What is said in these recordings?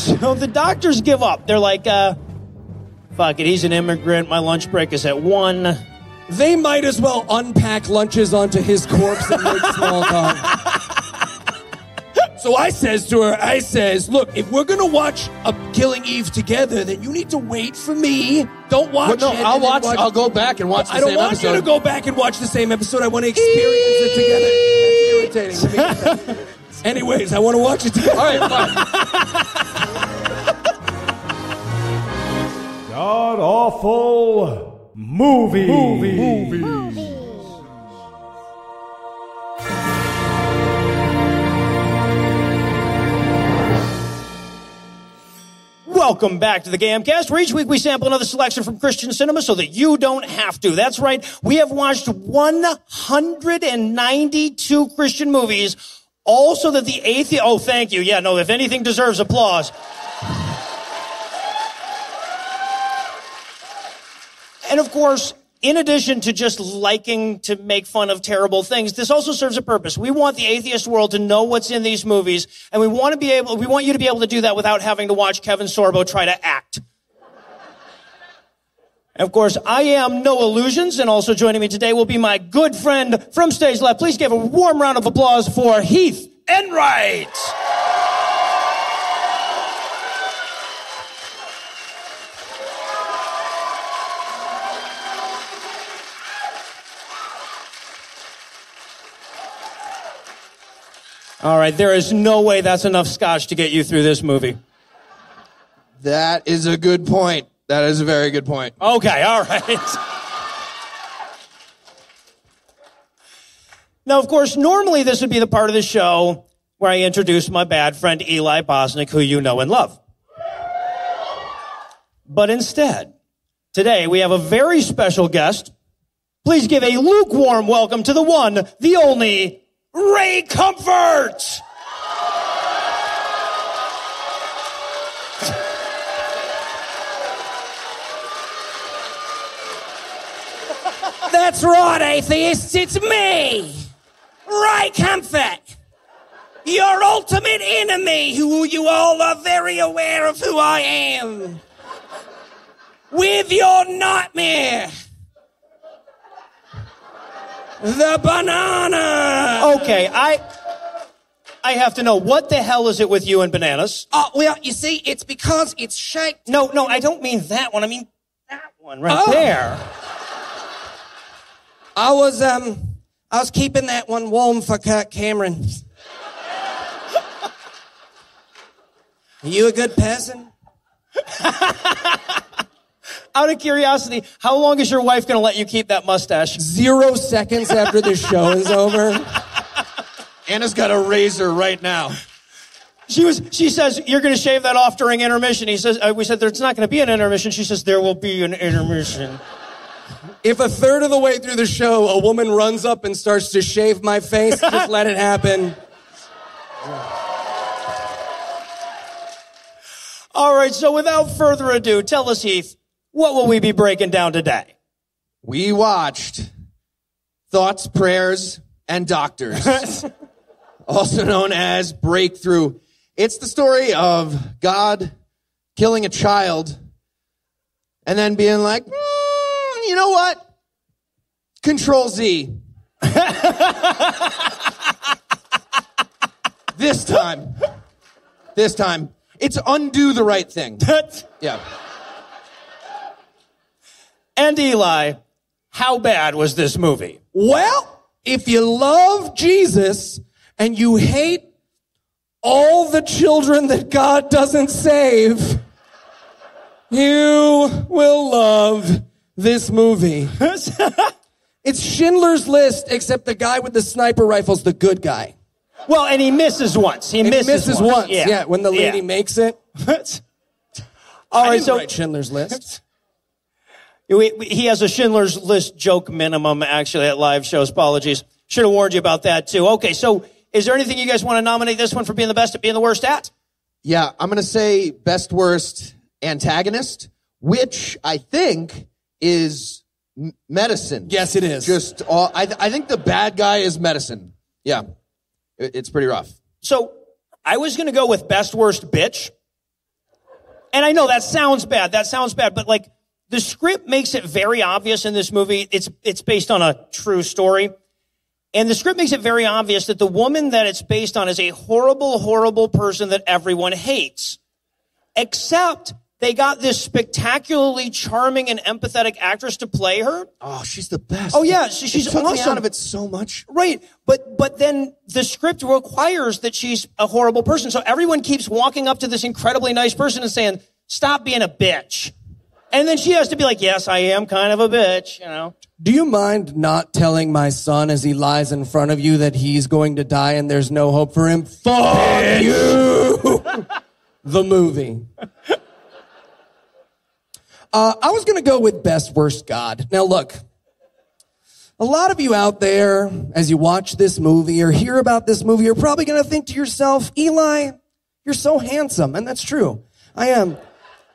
So the doctors give up. They're like, fuck it, he's an immigrant. My lunch break is at 1. They might as well unpack lunches onto his corpse and make small talk. So I says to her, look, if we're going to watch Killing Eve together, then you need to wait for me. Don't watch it. I'll go back and watch the same episode. I don't want you to go back and watch the same episode. I want to experience it together. That's irritating. Anyways, I want to watch it together. All right, fine. God-awful movies. Welcome back to the Gamcast, where each week we sample another selection from Christian cinema so that you don't have to. That's right, we have watched 192 Christian movies, all so that the atheist... Oh, thank you. Yeah, no, if anything deserves applause. And of course, in addition to just liking to make fun of terrible things, this also serves a purpose. We want the atheist world to know what's in these movies, and we want you to be able to do that without having to watch Kevin Sorbo try to act. And of course, I am Noah Lugeons, and also joining me today will be my good friend from stage left. Please give a warm round of applause for Heath Enright. All right, there is no way that's enough scotch to get you through this movie. That is a good point. That is a very good point. Okay, all right. Now, of course, normally this would be the part of the show where I introduce my bad friend Eli Bosnick, who you know and love. But instead, today we have a very special guest. Please give a lukewarm welcome to the one, the only... Ray Comfort! That's right, atheists, it's me, Ray Comfort, your ultimate enemy, who you all are very aware of who I am, with your nightmare. The banana! Okay, I have to know, what the hell is it with you and bananas? Oh, well, you see, it's because it's shaped... No, I don't mean that one. I mean that one right there. I was keeping that one warm for Kirk Cameron. Are you a good person? Out of curiosity, how long is your wife going to let you keep that mustache? 0 seconds after the show is over. Anna's got a razor right now. She says, you're going to shave that off during intermission. He says, we said there's not going to be an intermission. She says, there will be an intermission. If a third of the way through the show, a woman runs up and starts to shave my face, just let it happen. All right, so without further ado, tell us, Heath, what will we be breaking down today? We watched Thoughts, Prayers, and Doctors, also known as Breakthrough. It's the story of God killing a child and then being like, you know what? Control Z. This time. It's undo the right thing. Yeah. And Eli, how bad was this movie? Well, if you love Jesus and you hate all the children that God doesn't save, you will love this movie. It's Schindler's List, except the guy with the sniper rifle's the good guy. Well, and he misses once. He misses once. Yeah, when the lady makes it. All right, so write Schindler's List. He has a Schindler's List joke minimum, actually, at live shows. Apologies. Should have warned you about that, too. Okay, so is there anything you guys want to nominate this one for being the best at being the worst at? Yeah, I'm going to say best worst antagonist, which I think is medicine. Yes, it is. I think the bad guy is medicine. Yeah, it's pretty rough. So I was going to go with best worst bitch. And I know that sounds bad, but like, the script makes it very obvious in this movie. It's based on a true story. And the script makes it very obvious that the woman that it's based on is a horrible, horrible person that everyone hates. Except they got this spectacularly charming and empathetic actress to play her. Oh, she's the best. Oh, yeah, she's it took awesome. me out of it so much. Right, but then the script requires that she's a horrible person. So everyone keeps walking up to this incredibly nice person and saying, stop being a bitch. And then she has to be like, yes, I am kind of a bitch, you know. Do you mind not telling my son as he lies in front of you that he's going to die and there's no hope for him? Fuck you! The movie. I was going to go with best, worst, God. Now, look. A lot of you out there, as you watch this movie or hear about this movie, you're probably going to think to yourself, Eli, you're so handsome. And that's true. I am.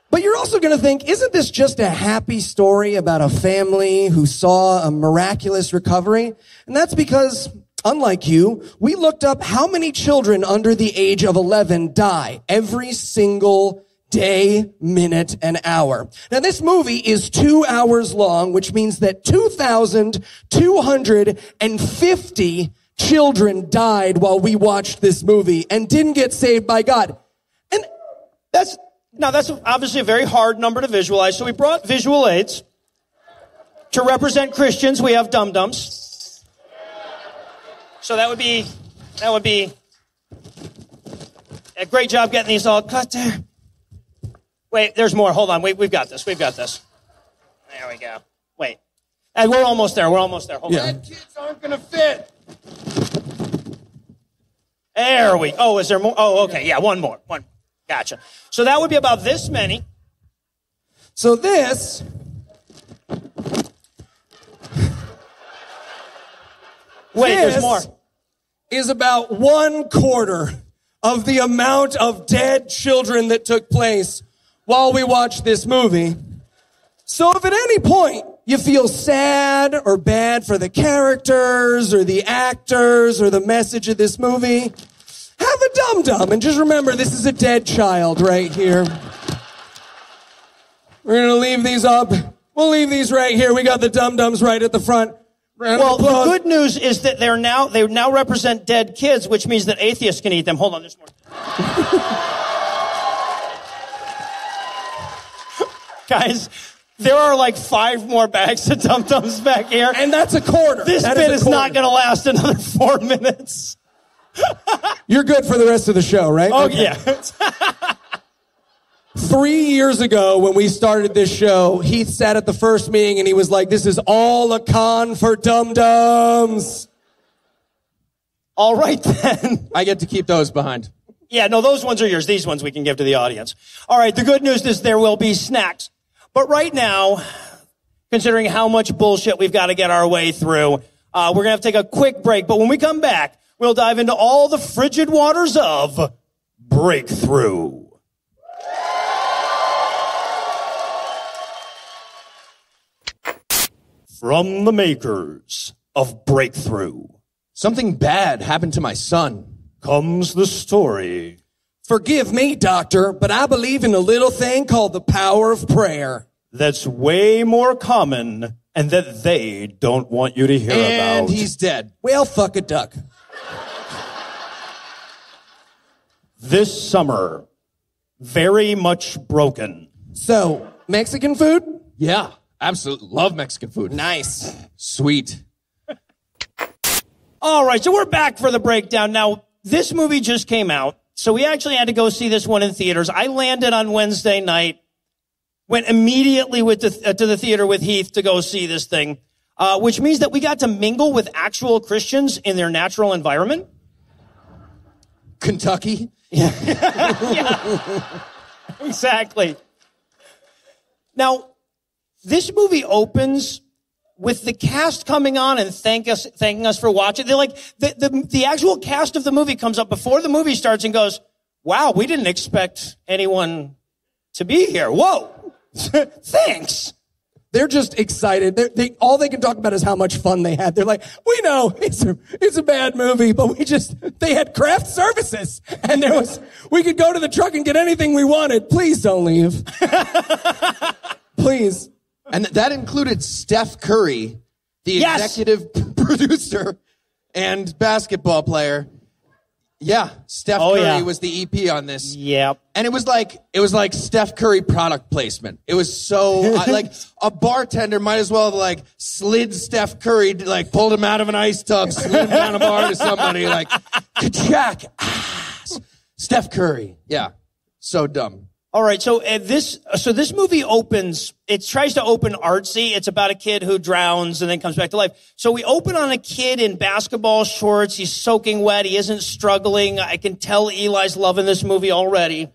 But you're also going to think, isn't this just a happy story about a family who saw a miraculous recovery? And that's because, unlike you, we looked up how many children under the age of 11 die every single day, minute, and hour. Now, this movie is 2 hours long, which means that 2,250 children died while we watched this movie and didn't get saved by God. And that's obviously a very hard number to visualize, so we brought visual aids. To represent Christians, we have dum-dums. So that would be a great job getting these all cut there. Wait, there's more. Hold on. We've got this. There we go. Wait. And we're almost there. Hold on. Dead kids aren't going to fit. There we go. Oh, is there more? Oh, okay. Yeah, one more. Gotcha. So that would be about this many. So this There's more. Is about 1/4 of the amount of dead children that took place while we watched this movie. So if at any point you feel sad or bad for the characters or the actors or the message of this movie, have a dum-dum and just remember this is a dead child right here. We're going to leave these up. We'll leave these right here. We got the dum-dums right at the front. Well, the good news is that they now represent dead kids, which means that atheists can eat them. Hold on, there's more. Guys, there are like 5 more bags of dum-dums back here. And that's a quarter. This bit is not going to last another 4 minutes. You're good for the rest of the show, right? Oh, okay. yeah. 3 years ago when we started this show, Heath sat at the first meeting and he was like, this is all a con for dum-dums. All right, then. I get to keep those behind. Yeah, no, those ones are yours. These ones we can give to the audience. All right, the good news is there will be snacks. But right now, considering how much bullshit we've got to get our way through, we're going to have to take a quick break. But when we come back, we'll dive into all the frigid waters of Breakthrough. From the makers of Breakthrough. Something bad happened to my son. Comes the story. Forgive me, doctor, but I believe in a little thing called the power of prayer. That's way more common and that they don't want you to hear And about. he's dead. Well, fuck a duck. This summer, very much broken. So, Mexican food? Yeah, absolutely. Love Mexican food. Nice. Sweet. All right, so we're back for the breakdown. Now, this movie just came out, so we actually had to go see this one in theaters. I landed on Wednesday night, went immediately to the theater with Heath to go see this thing, which means that we got to mingle with actual Christians in their natural environment. Kentucky? Yeah, exactly. Now, this movie opens with the cast coming on and thanking us for watching. They're like, the actual cast of the movie comes up before the movie starts and goes, wow, we didn't expect anyone to be here. Whoa. Thanks. They're just excited. All they can talk about is how much fun they had. They're like, we know it's a bad movie, but they had craft services. And we could go to the truck and get anything we wanted. Please don't leave. Please. And that included Steph Curry, the executive producer and basketball player. Yeah, Steph Curry was the EP on this. Yep. And it was like Steph Curry product placement. It was so like a bartender might as well have like slid Steph Curry, like pulled him out of an ice tub, slid him down a bar to somebody like, ka-chack, Steph Curry. Yeah, so dumb. All right, so this movie opens, it tries to open artsy. It's about a kid who drowns and then comes back to life. So we open on a kid in basketball shorts. He's soaking wet. He isn't struggling. I can tell Eli's loving this movie already.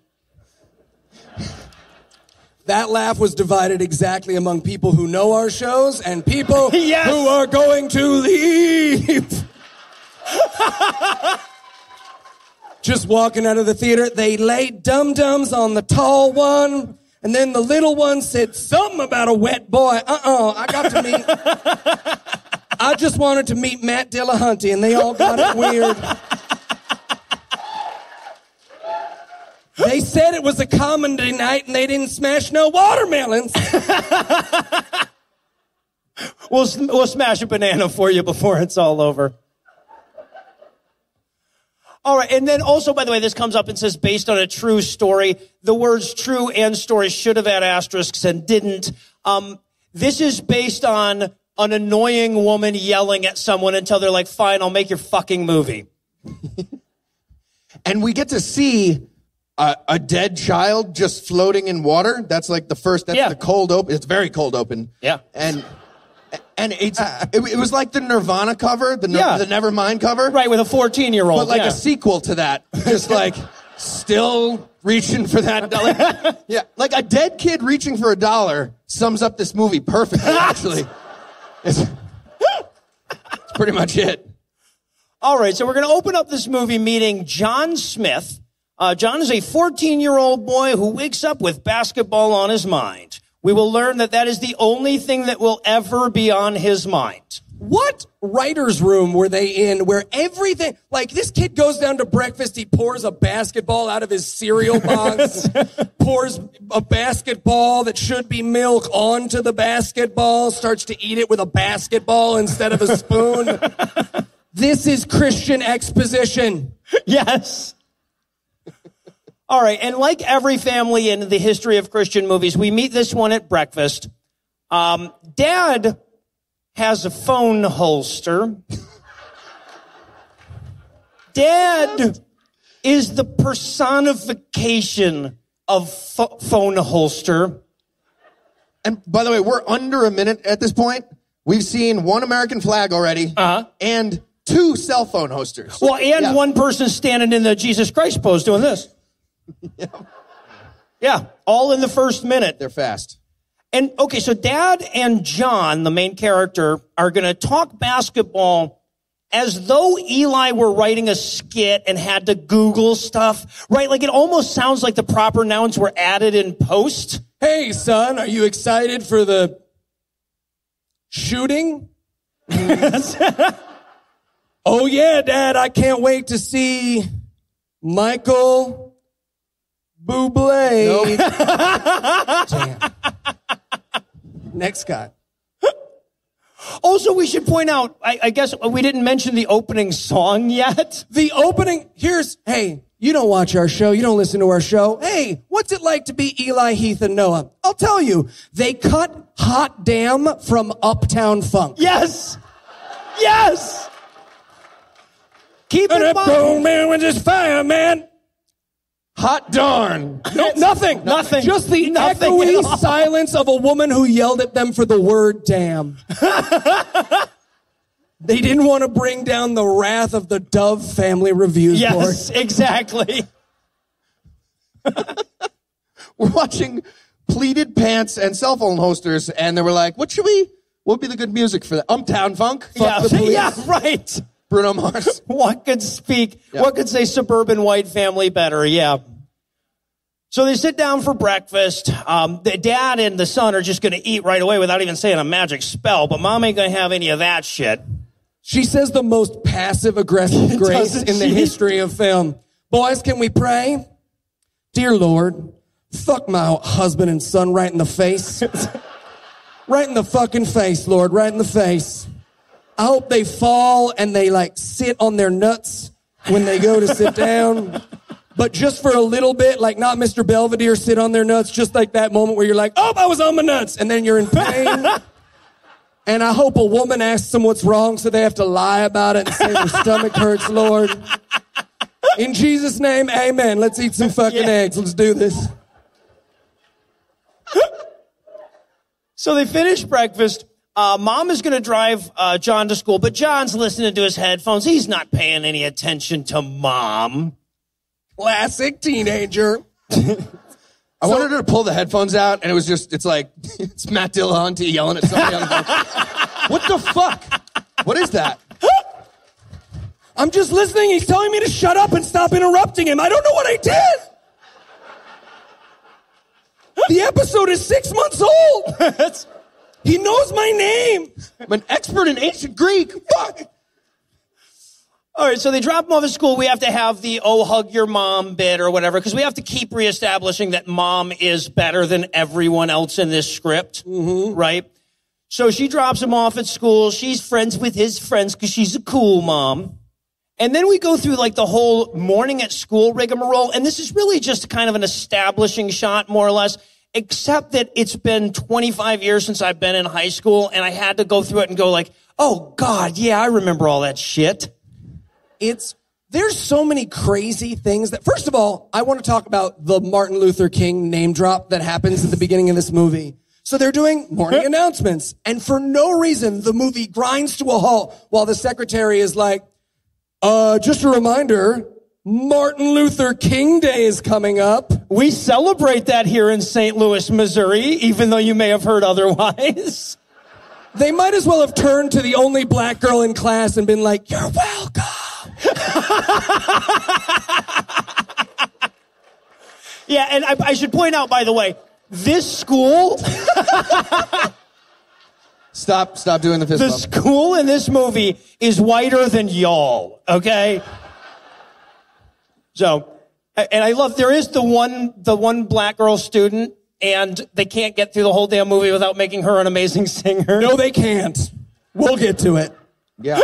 That laugh was divided exactly among people who know our shows and people Yes. who are going to leave. Just walking out of the theater, they laid dum-dums on the tall one, and then the little one said something about a wet boy. I just wanted to meet Matt Dillahunty, and they all got it weird. They said it was a comedy night, and they didn't smash no watermelons. We'll smash a banana for you before it's all over. All right, and then also, by the way, this comes up and says based on a true story. The words true and story should have had asterisks and didn't. This is based on an annoying woman yelling at someone until they're like, fine, I'll make your fucking movie. And we get to see a dead child just floating in water. That's like the cold open. It's very cold open. Yeah. And it was like the Nirvana cover, the Nevermind cover. Right, with a 14-year-old. But like a sequel to that. Just like still reaching for that dollar. Yeah, like a dead kid reaching for $1 sums up this movie perfectly, actually. It's pretty much it. All right, so we're going to open up this movie meeting John Smith. John is a 14-year-old boy who wakes up with basketball on his mind. We will learn that is the only thing that will ever be on his mind. What writer's room were they in where everything, like this kid goes down to breakfast, he pours a basketball out of his cereal box, pours a basketball that should be milk onto the basketball, starts to eat it with a basketball instead of a spoon. This is Christian exposition. Yes. All right, and like every family in the history of Christian movies, we meet this one at breakfast. Dad has a phone holster. Dad is the personification of phone holster. And by the way, we're under a minute at this point. We've seen one American flag already, and 2 cell phone hosters. Well, and one person standing in the Jesus Christ pose doing this. Yeah, all in the first minute. They're fast. And, okay, so Dad and John, the main character, are going to talk basketball as though Eli were writing a skit and had to Google stuff, right? Like, it almost sounds like the proper nouns were added in post. Hey, son, are you excited for the shooting? Oh, yeah, Dad, I can't wait to see Michael Bublé. Nope. Damn. Next guy. Also, we should point out, I guess we didn't mention the opening song yet. The opening, hey, you don't watch our show, you don't listen to our show. Hey, what's it like to be Eli, Heath, and Noah? I'll tell you, they cut Hot Damn from Uptown Funk. Yes! Yes! Keep in mind. Man with this fire, man. Hot darn. No, nothing. Just the echoey silence of a woman who yelled at them for the word damn. They didn't want to bring down the wrath of the Dove Family Reviews Board. Yes, exactly. We're watching pleated pants and cell phone holsters, and they were like, what would be the good music for that? Uptown Funk? Fuck the police. Yeah, right. Bruno Mars. What could say suburban white family better? Yeah. So they sit down for breakfast. The dad and the son are just going to eat right away without even saying a magic spell, but mom ain't going to have any of that shit. She says the most passive-aggressive grace in the history of film. Boys, can we pray? Dear Lord, fuck my husband and son right in the face. Right in the fucking face, Lord, right in the face. I hope they fall and they, sit on their nuts when they go to sit down. But just for a little bit, not Mr. Belvedere sit on their nuts, just like that moment where you're like, oh, I was on my nuts, and then you're in pain. And I hope a woman asks them what's wrong so they have to lie about it and say their stomach hurts, Lord. In Jesus' name, amen. Let's eat some fucking eggs. Let's do this. So they finish breakfast. Mom is going to drive John to school, but John's listening to his headphones. He's not paying any attention to mom. Classic teenager. I wanted her to pull the headphones out, and it's Matt Dillahunty yelling at somebody on the phone. What the fuck? What is that? I'm just listening. He's telling me to shut up and stop interrupting him. I don't know what I did. The episode is 6 months old. He knows my name. I'm an expert in ancient Greek. Fuck. All right, so they drop him off at school. We have to have the, oh, hug your mom bit or whatever, because we have to keep reestablishing that mom is better than everyone else in this script, right? So she drops him off at school. She's friends with his friends because she's a cool mom. And then we go through the whole morning at school rigmarole, and this is really just kind of an establishing shot, more or less, except that it's been 25 years since I've been in high school, and I had to go through it and go oh, God, yeah, I remember all that shit. There's so many crazy things that, first of all, I want to talk about the Martin Luther King name drop that happens at the beginning of this movie. So they're doing morning announcements, and for no reason, the movie grinds to a halt while the secretary is like, just a reminder, Martin Luther King Day is coming up. We celebrate that here in St. Louis, Missouri, even though you may have heard otherwise. They might as well have turned to the only black girl in class and been like, you're welcome. Yeah, and I should point out, by the way, this school... Stop doing the fist The bump. school in this movie is whiter than y'all, okay? So, and I love, there is the one black girl student, and they can't get through the whole damn movie without making her an amazing singer. No, they can't. We'll get to it. Yeah.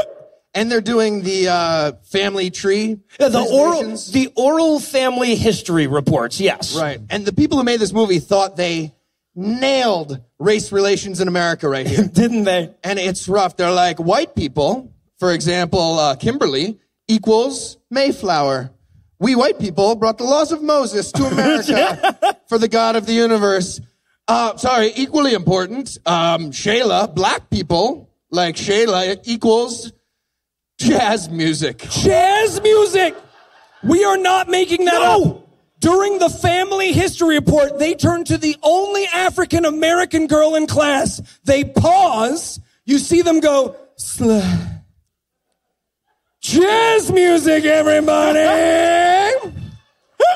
And they're doing the family tree. Yeah, the oral family history reports, yes. Right. And the people who made this movie thought they nailed race relations in America right here. Didn't they? And it's rough. They're like, white people, for example, Kimberly, equals Mayflower. We white people brought the laws of Moses to America for the God of the universe. Equally important, Shayla, black people, like Shayla, equals jazz music. Jazz music! We are not making that up. During the family history report, they turn to the only African-American girl in class. They pause. You see them go, jazz music, everybody!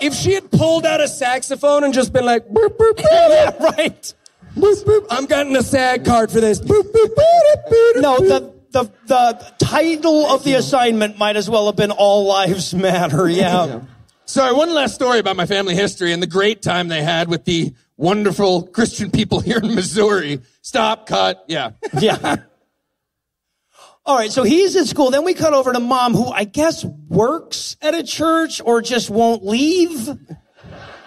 If she had pulled out a saxophone and just been like, boop, boop, boop, Yeah, right. boop, boop, I'm getting a SAG card for this. Boop, boop, boop, boop, No, boop. the title of the assignment might as well have been All Lives Matter, yeah. Sorry, one last story about my family history and the great time they had with the wonderful Christian people here in Missouri. Stop, cut, yeah. Yeah. All right, so he's at school. Then we cut over to mom, who I guess works at a church or just won't leave.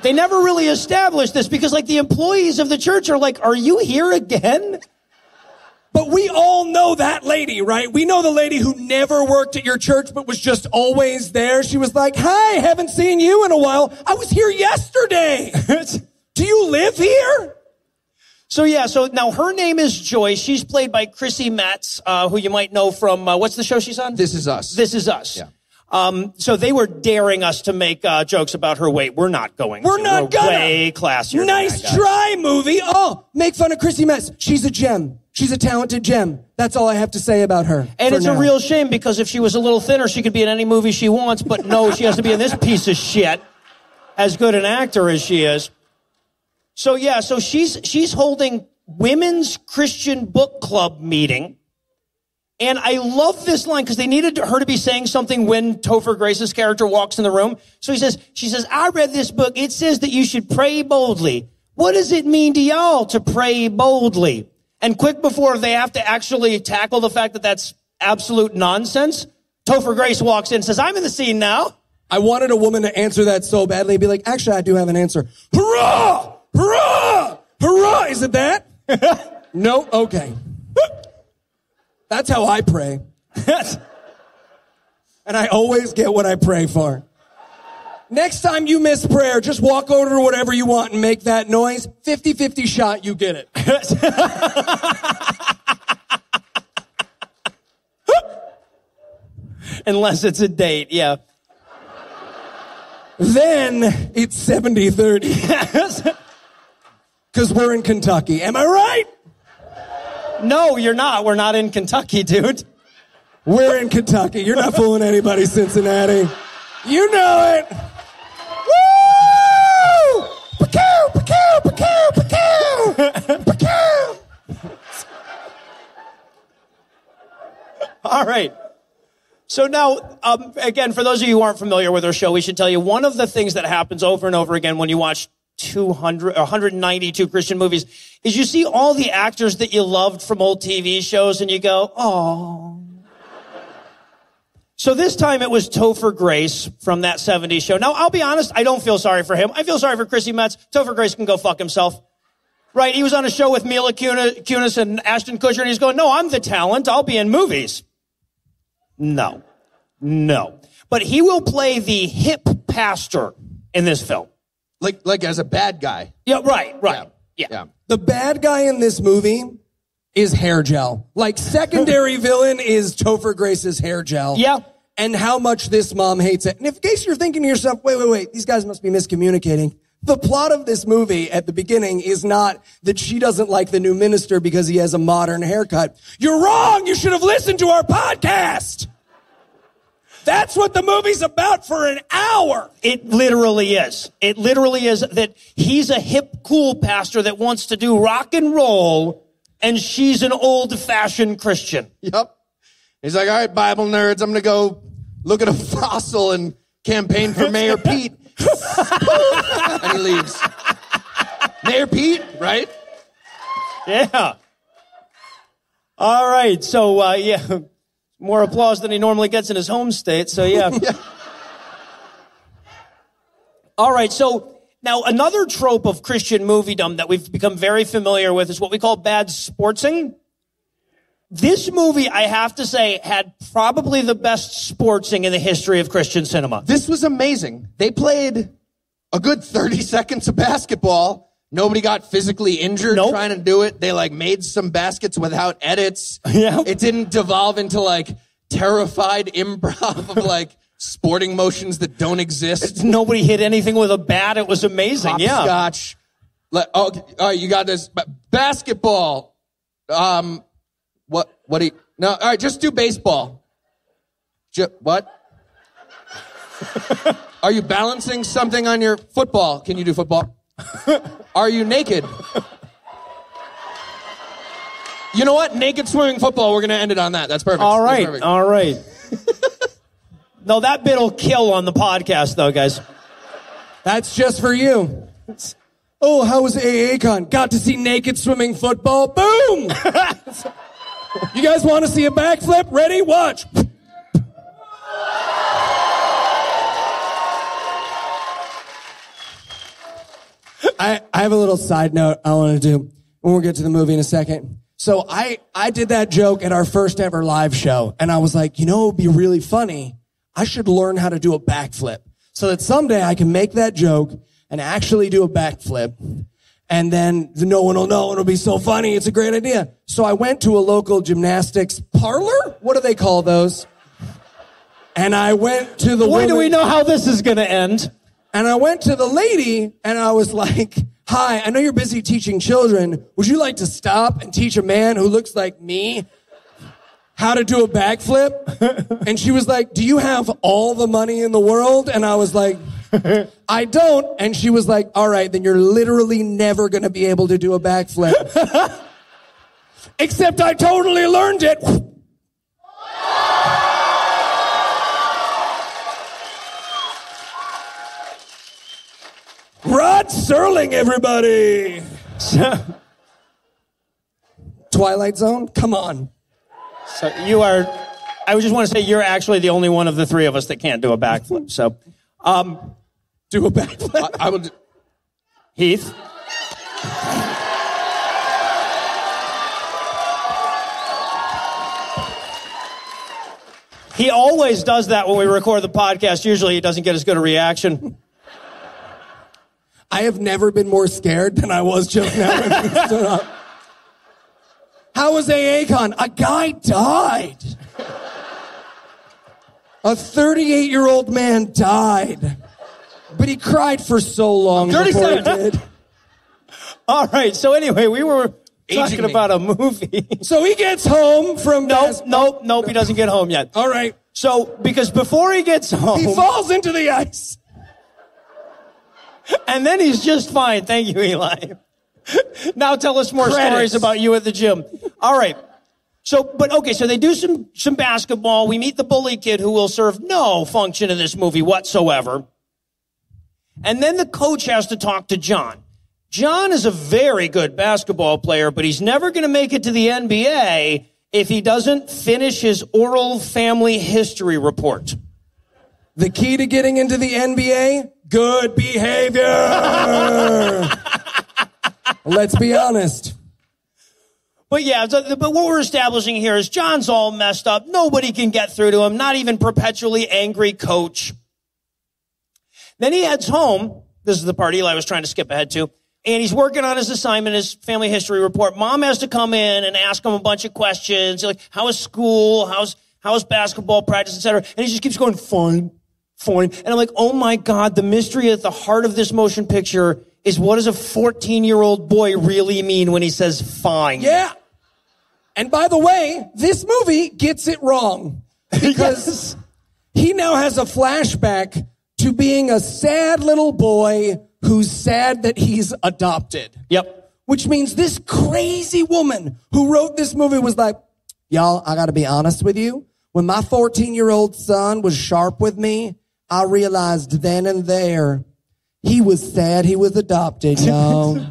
They never really established this because, the employees of the church are like, are you here again? But we all know that lady, right? We know the lady who never worked at your church but was just always there. She was like, hi, haven't seen you in a while. I was here yesterday. Do you live here? So now her name is Joyce. She's played by Chrissy Metz, who you might know from, what's the show she's on? This Is Us. This Is Us. Yeah. So they were daring us to make jokes about her weight. We're not going We're to. not We're gonna. way classier. Nice than that, guys. try, movie. Oh, make fun of Chrissy Metz. She's a gem. She's a talented gem. That's all I have to say about her. And it's now. a real shame because if she was a little thinner, she could be in any movie she wants. But no, she has to be in this piece of shit. as good an actor as she is. So she's holding Women's Christian Book Club meeting. And I love this line because they needed her to be saying something when Topher Grace's character walks in the room. So she says, I read this book. It says that you should pray boldly. What does it mean to y'all to pray boldly? And quick before they have to actually tackle the fact that that's absolute nonsense, Topher Grace walks in and says, I'm in the scene now. I wanted a woman to answer that so badly. Be like, actually, I do have an answer. Hurrah! Hurrah! Hurrah! Is it that? No? Okay. That's how I pray. And I always get what I pray for. Next time you miss prayer, just walk over to whatever you want and make that noise. 50-50 shot, you get it. Unless it's a date, yeah. Then it's 70-30. Because we're in Kentucky. Am I right? No, you're not. We're not in Kentucky, dude. We're in Kentucky. You're not fooling anybody, Cincinnati. You know it. Woo! Pacow, pacow, pacow, pacow, pacow. All right. So now, again, for those of you who aren't familiar with our show, we should tell you one of the things that happens over and over again when you watch 192 Christian movies is you see all the actors that you loved from old TV shows and you go, oh. So this time it was Topher Grace from that 70s show. Now, I'll be honest, I don't feel sorry for him. I feel sorry for Chrissy Metz. Topher Grace can go fuck himself. Right? He was on a show with Mila Kunis and Ashton Kutcher and he's going, no, I'm the talent. I'll be in movies. No. But he will play the hip pastor in this film. Like as a bad guy. Yeah, right. Yeah. The bad guy in this movie is hair gel. Like, secondary villain is Topher Grace's hair gel. Yeah. And how much this mom hates it. And if in case you're thinking to yourself, wait, these guys must be miscommunicating. The plot of this movie at the beginning is not that she doesn't like the new minister because he has a modern haircut. You're wrong! You should have listened to our podcast! That's what the movie's about for an hour. It literally is. It literally is that he's a hip, cool pastor that wants to do rock and roll, and she's an old-fashioned Christian. Yep. He's like, all right, Bible nerds, I'm going to go look at a fossil and campaign for Mayor Pete. And he leaves. Mayor Pete, right? Yeah. All right. So, yeah. More applause than he normally gets in his home state. So, yeah. Yeah. All right. So now another trope of Christian moviedom that we've become very familiar with is what we call bad sportsing. This movie, I have to say, had probably the best sportsing in the history of Christian cinema. This was amazing. They played a good 30 seconds of basketball. Nobody got physically injured trying to do it. They made some baskets without edits. Yeah. It didn't devolve into terrified improv of sporting motions that don't exist. Nobody hit anything with a bat. It was amazing. Hopscotch. All right, you got this. Basketball. What do you... No, all right, just do baseball. What? Are you balancing something on your football? Can you do football? Are you naked? You know what? Naked swimming football. We're going to end it on that. That's perfect. All right. Perfect. All right. No, that bit'll kill on the podcast, though, guys. That's just for you. Oh, how was AACon? Got to see naked swimming football. Boom! You guys want to see a backflip? Ready? Watch. I have a little side note I want to do when we get to the movie in a second. So I did that joke at our first ever live show, and I was like, it would be really funny. I should learn how to do a backflip so that someday I can make that joke and actually do a backflip. And then no one will know. It'll be so funny. It's a great idea. So I went to a local gymnastics parlor. What do they call those? And I went to the Boy, do we know how this is going to end. And I went to the lady and I was like, hi, I know you're busy teaching children. Would you like to stop and teach a man who looks like me how to do a backflip? And she was like, do you have all the money in the world? And I was like, I don't. And she was like, all right, then you're literally never going to be able to do a backflip. Except I totally learned it. Rod Serling, everybody. Twilight Zone? Come on. So you are, I just want to say you're actually the only one of the three of us that can't do a backflip. So, Do a backflip? I will. Heath. He always does that when we record the podcast. Usually he doesn't get as good a reaction. I have never been more scared than I was just now when he stood up. How was AACon? A guy died. A 38-year-old man died. But he cried for so long before he did. All right, so anyway, we were talking about a movie. So he gets home from... Nope, he doesn't get home yet. All right. So, because before he gets home... He falls into the ice. And then he's just fine. Thank you, Eli. Now tell us more stories about you at the gym. All right. So they do some basketball. We meet the bully kid who will serve no function in this movie whatsoever. And then the coach has to talk to John. John is a very good basketball player, but he's never going to make it to the NBA if he doesn't finish his oral family history report. The key to getting into the NBA? Good behavior. Let's be honest. But yeah, but what we're establishing here is John's all messed up. Nobody can get through to him, not even perpetually angry coach. Then he heads home. This is the part Eli was trying to skip ahead to. And he's working on his assignment, his family history report. Mom has to come in and ask him a bunch of questions. Like, how is school? How's basketball practice, et cetera? And he just keeps going, fine. And I'm like, oh my God, the mystery at the heart of this motion picture is what does a 14-year-old boy really mean when he says fine? Yeah. And by the way, this movie gets it wrong. Because he now has a flashback to being a sad little boy who's sad that he's adopted. Yep. Which means this crazy woman who wrote this movie was like, y'all, I gotta be honest with you. When my 14-year-old son was sharp with me, I realized then and there he was sad he was adopted, y'all.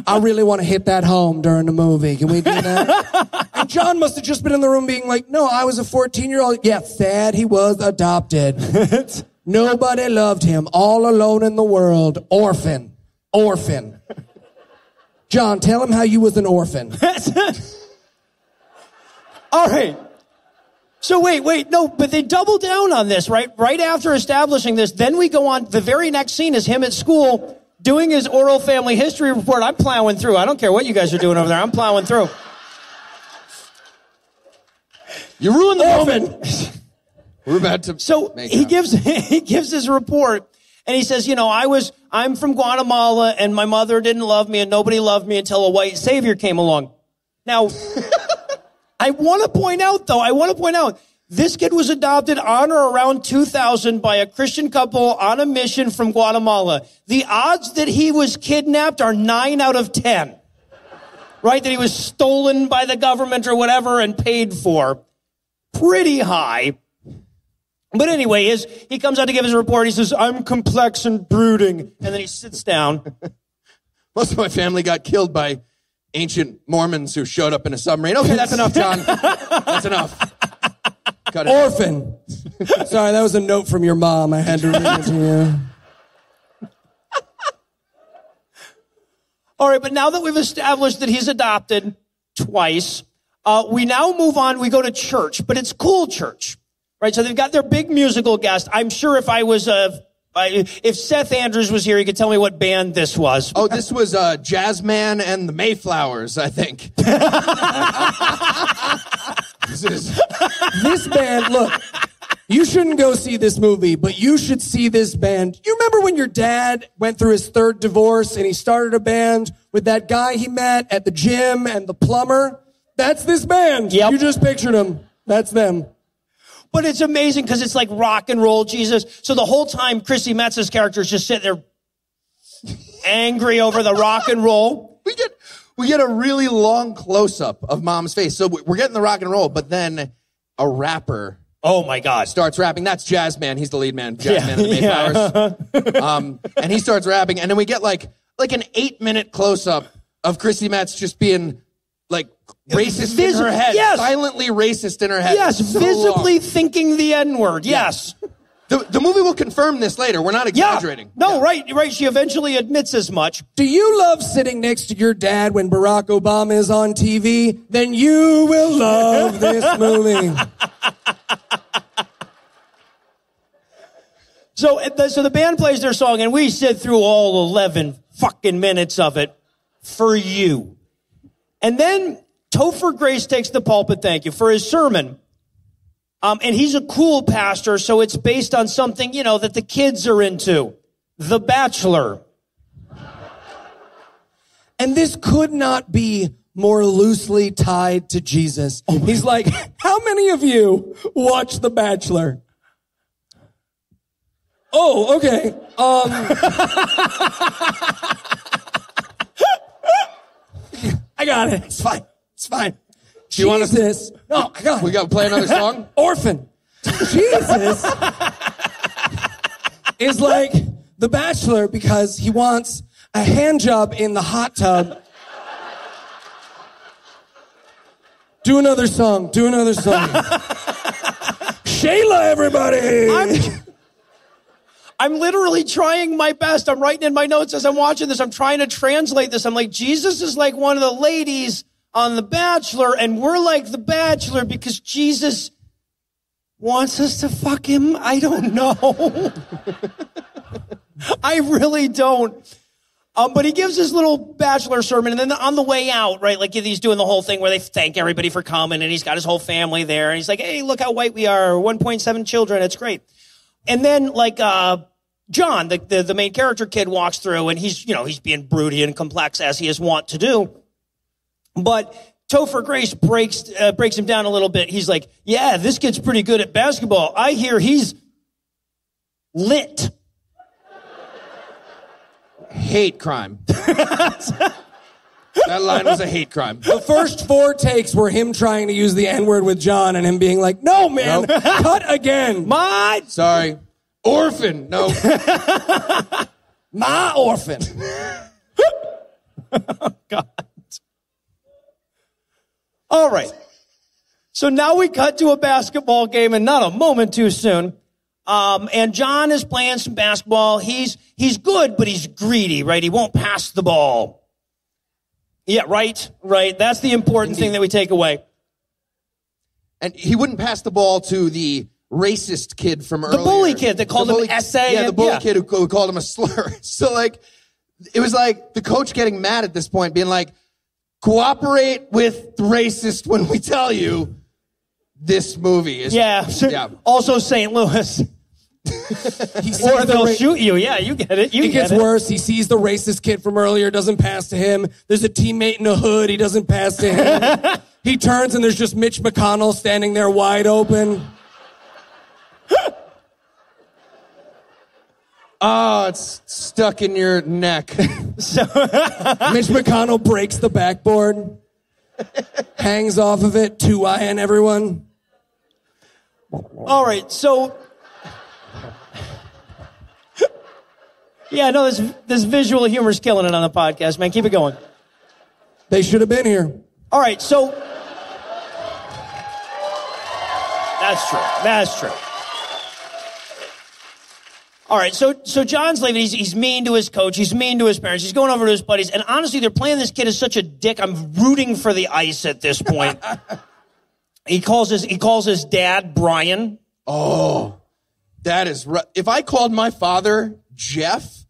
I really want to hit that home during the movie. Can we do that? And John must have just been in the room being like, no, I was a 14-year-old. Yeah, sad he was adopted. Nobody loved him. All alone in the world. Orphan. John, tell him how you was an orphan. All right. So wait, no, but they double down on this, right? Right after establishing this, then we go on, the very next scene is him at school doing his oral family history report. I'm plowing through. I don't care what you guys are doing over there. I'm plowing through. You ruined the moment. We're about to. So he gives his report, and he says, I'm from Guatemala, and my mother didn't love me, and nobody loved me until a white savior came along. Now, I want to point out, this kid was adopted on or around 2000 by a Christian couple on a mission from Guatemala. The odds that he was kidnapped are 9 out of 10. Right? That he was stolen by the government or whatever and paid for. Pretty high. But anyway, he comes out to give his report. He says, I'm complex and brooding. And then he sits down. Most of my family got killed by ancient Mormons who showed up in a submarine. Okay, that's enough, John. That's enough. Cut it. Orphan. Sorry, that was a note from your mom. I had to read it to you. All right, but now that we've established that he's adopted twice, we now move on. We go to church, but it's cool church, right? So they've got their big musical guest. I'm sure if Seth Andrews was here, he could tell me what band this was. Oh, this was Jazzman and the Mayflowers, I think. This band, look, you shouldn't go see this movie, but you should see this band. You remember when your dad went through his third divorce and he started a band with that guy he met at the gym and the plumber? That's this band. Yep. You just pictured him. That's them. But it's amazing because it's like rock and roll Jesus. So the whole time, Chrissy Metz's character is just sitting there angry over the rock and roll. We get a really long close-up of Mom's face. So we're getting the rock and roll, but then a rapper Oh my God. starts rapping. That's Jazzman. He's the lead man. Jazzman of the Mayflowers. And he starts rapping, and then we get like an 8-minute close-up of Chrissy Metz just being like racist in her head. Yes. Silently racist in her head. Yes, So visibly long. thinking the N-word. Yes. The movie will confirm this later. We're not exaggerating. No, right. She eventually admits as much. Do you love sitting next to your dad when Barack Obama is on TV? Then you will love this movie. So the band plays their song, and we sit through all 11 fucking minutes of it for you. And then Topher Grace takes the pulpit, thank you, for his sermon. And he's a cool pastor, so it's based on something, that the kids are into. The Bachelor. And this could not be more loosely tied to Jesus. He's like, how many of you watch The Bachelor? Oh, okay. I got it. It's fine. It's fine. Do you want us Jesus. No, I got it. We got to play another song? Orphan. Jesus is like The Bachelor because he wants a hand job in the hot tub. Do another song. Do another song. Shayla, everybody. I'm literally trying my best. I'm writing in my notes as I'm watching this. I'm trying to translate this. I'm like, Jesus is like one of the ladies on The Bachelor, and we're like The Bachelor because Jesus wants us to fuck him. I don't know. I really don't. But he gives his little Bachelor sermon, and then on the way out, right, like he's doing the whole thing where they thank everybody for coming, and he's got his whole family there, and he's like, hey, look how white we are, 1.7 children, it's great. And then, like, John, the main character kid, walks through, and he's being broody and complex as he is wont to do. But Topher Grace breaks him down a little bit. He's like, yeah, this kid's pretty good at basketball. I hear he's lit. Hate crime. That line was a hate crime. The first 4 takes were him trying to use the N-word with John and him being like, no, man, cut again. Sorry. Orphan. No. My orphan. Oh, God. All right. So now we cut to a basketball game, and not a moment too soon. And John is playing some basketball. He's good, but he's greedy, right? He won't pass the ball. Yeah, right. That's the important thing that we take away. And he wouldn't pass the ball to the racist kid from earlier. The bully kid that called him essay. Yeah, the bully kid who called him a slur. So, like, it was like the coach getting mad at this point, being like, cooperate with the racist when we tell you this movie is... Yeah. Also St. Louis. Or they'll shoot you. Yeah, you get it. It gets worse. He sees the racist kid from earlier, doesn't pass to him. There's a teammate in a hood. He doesn't pass to him. He turns and there's just Mitch McConnell standing there wide open. Oh, it's stuck in your neck. Mitch McConnell breaks the backboard, hangs off of it, 2-eyeing everyone. All right, so... Yeah, no, this visual humor's killing it on the podcast, man. Keep it going. They should have been here. All right, so... That's true. All right, so John's leaving. He's mean to his coach. He's mean to his parents. He's going over to his buddies. And honestly, they're playing this kid as such a dick. I'm rooting for the ice at this point. He calls his dad Brian. Oh, that is... If I called my father Jeff,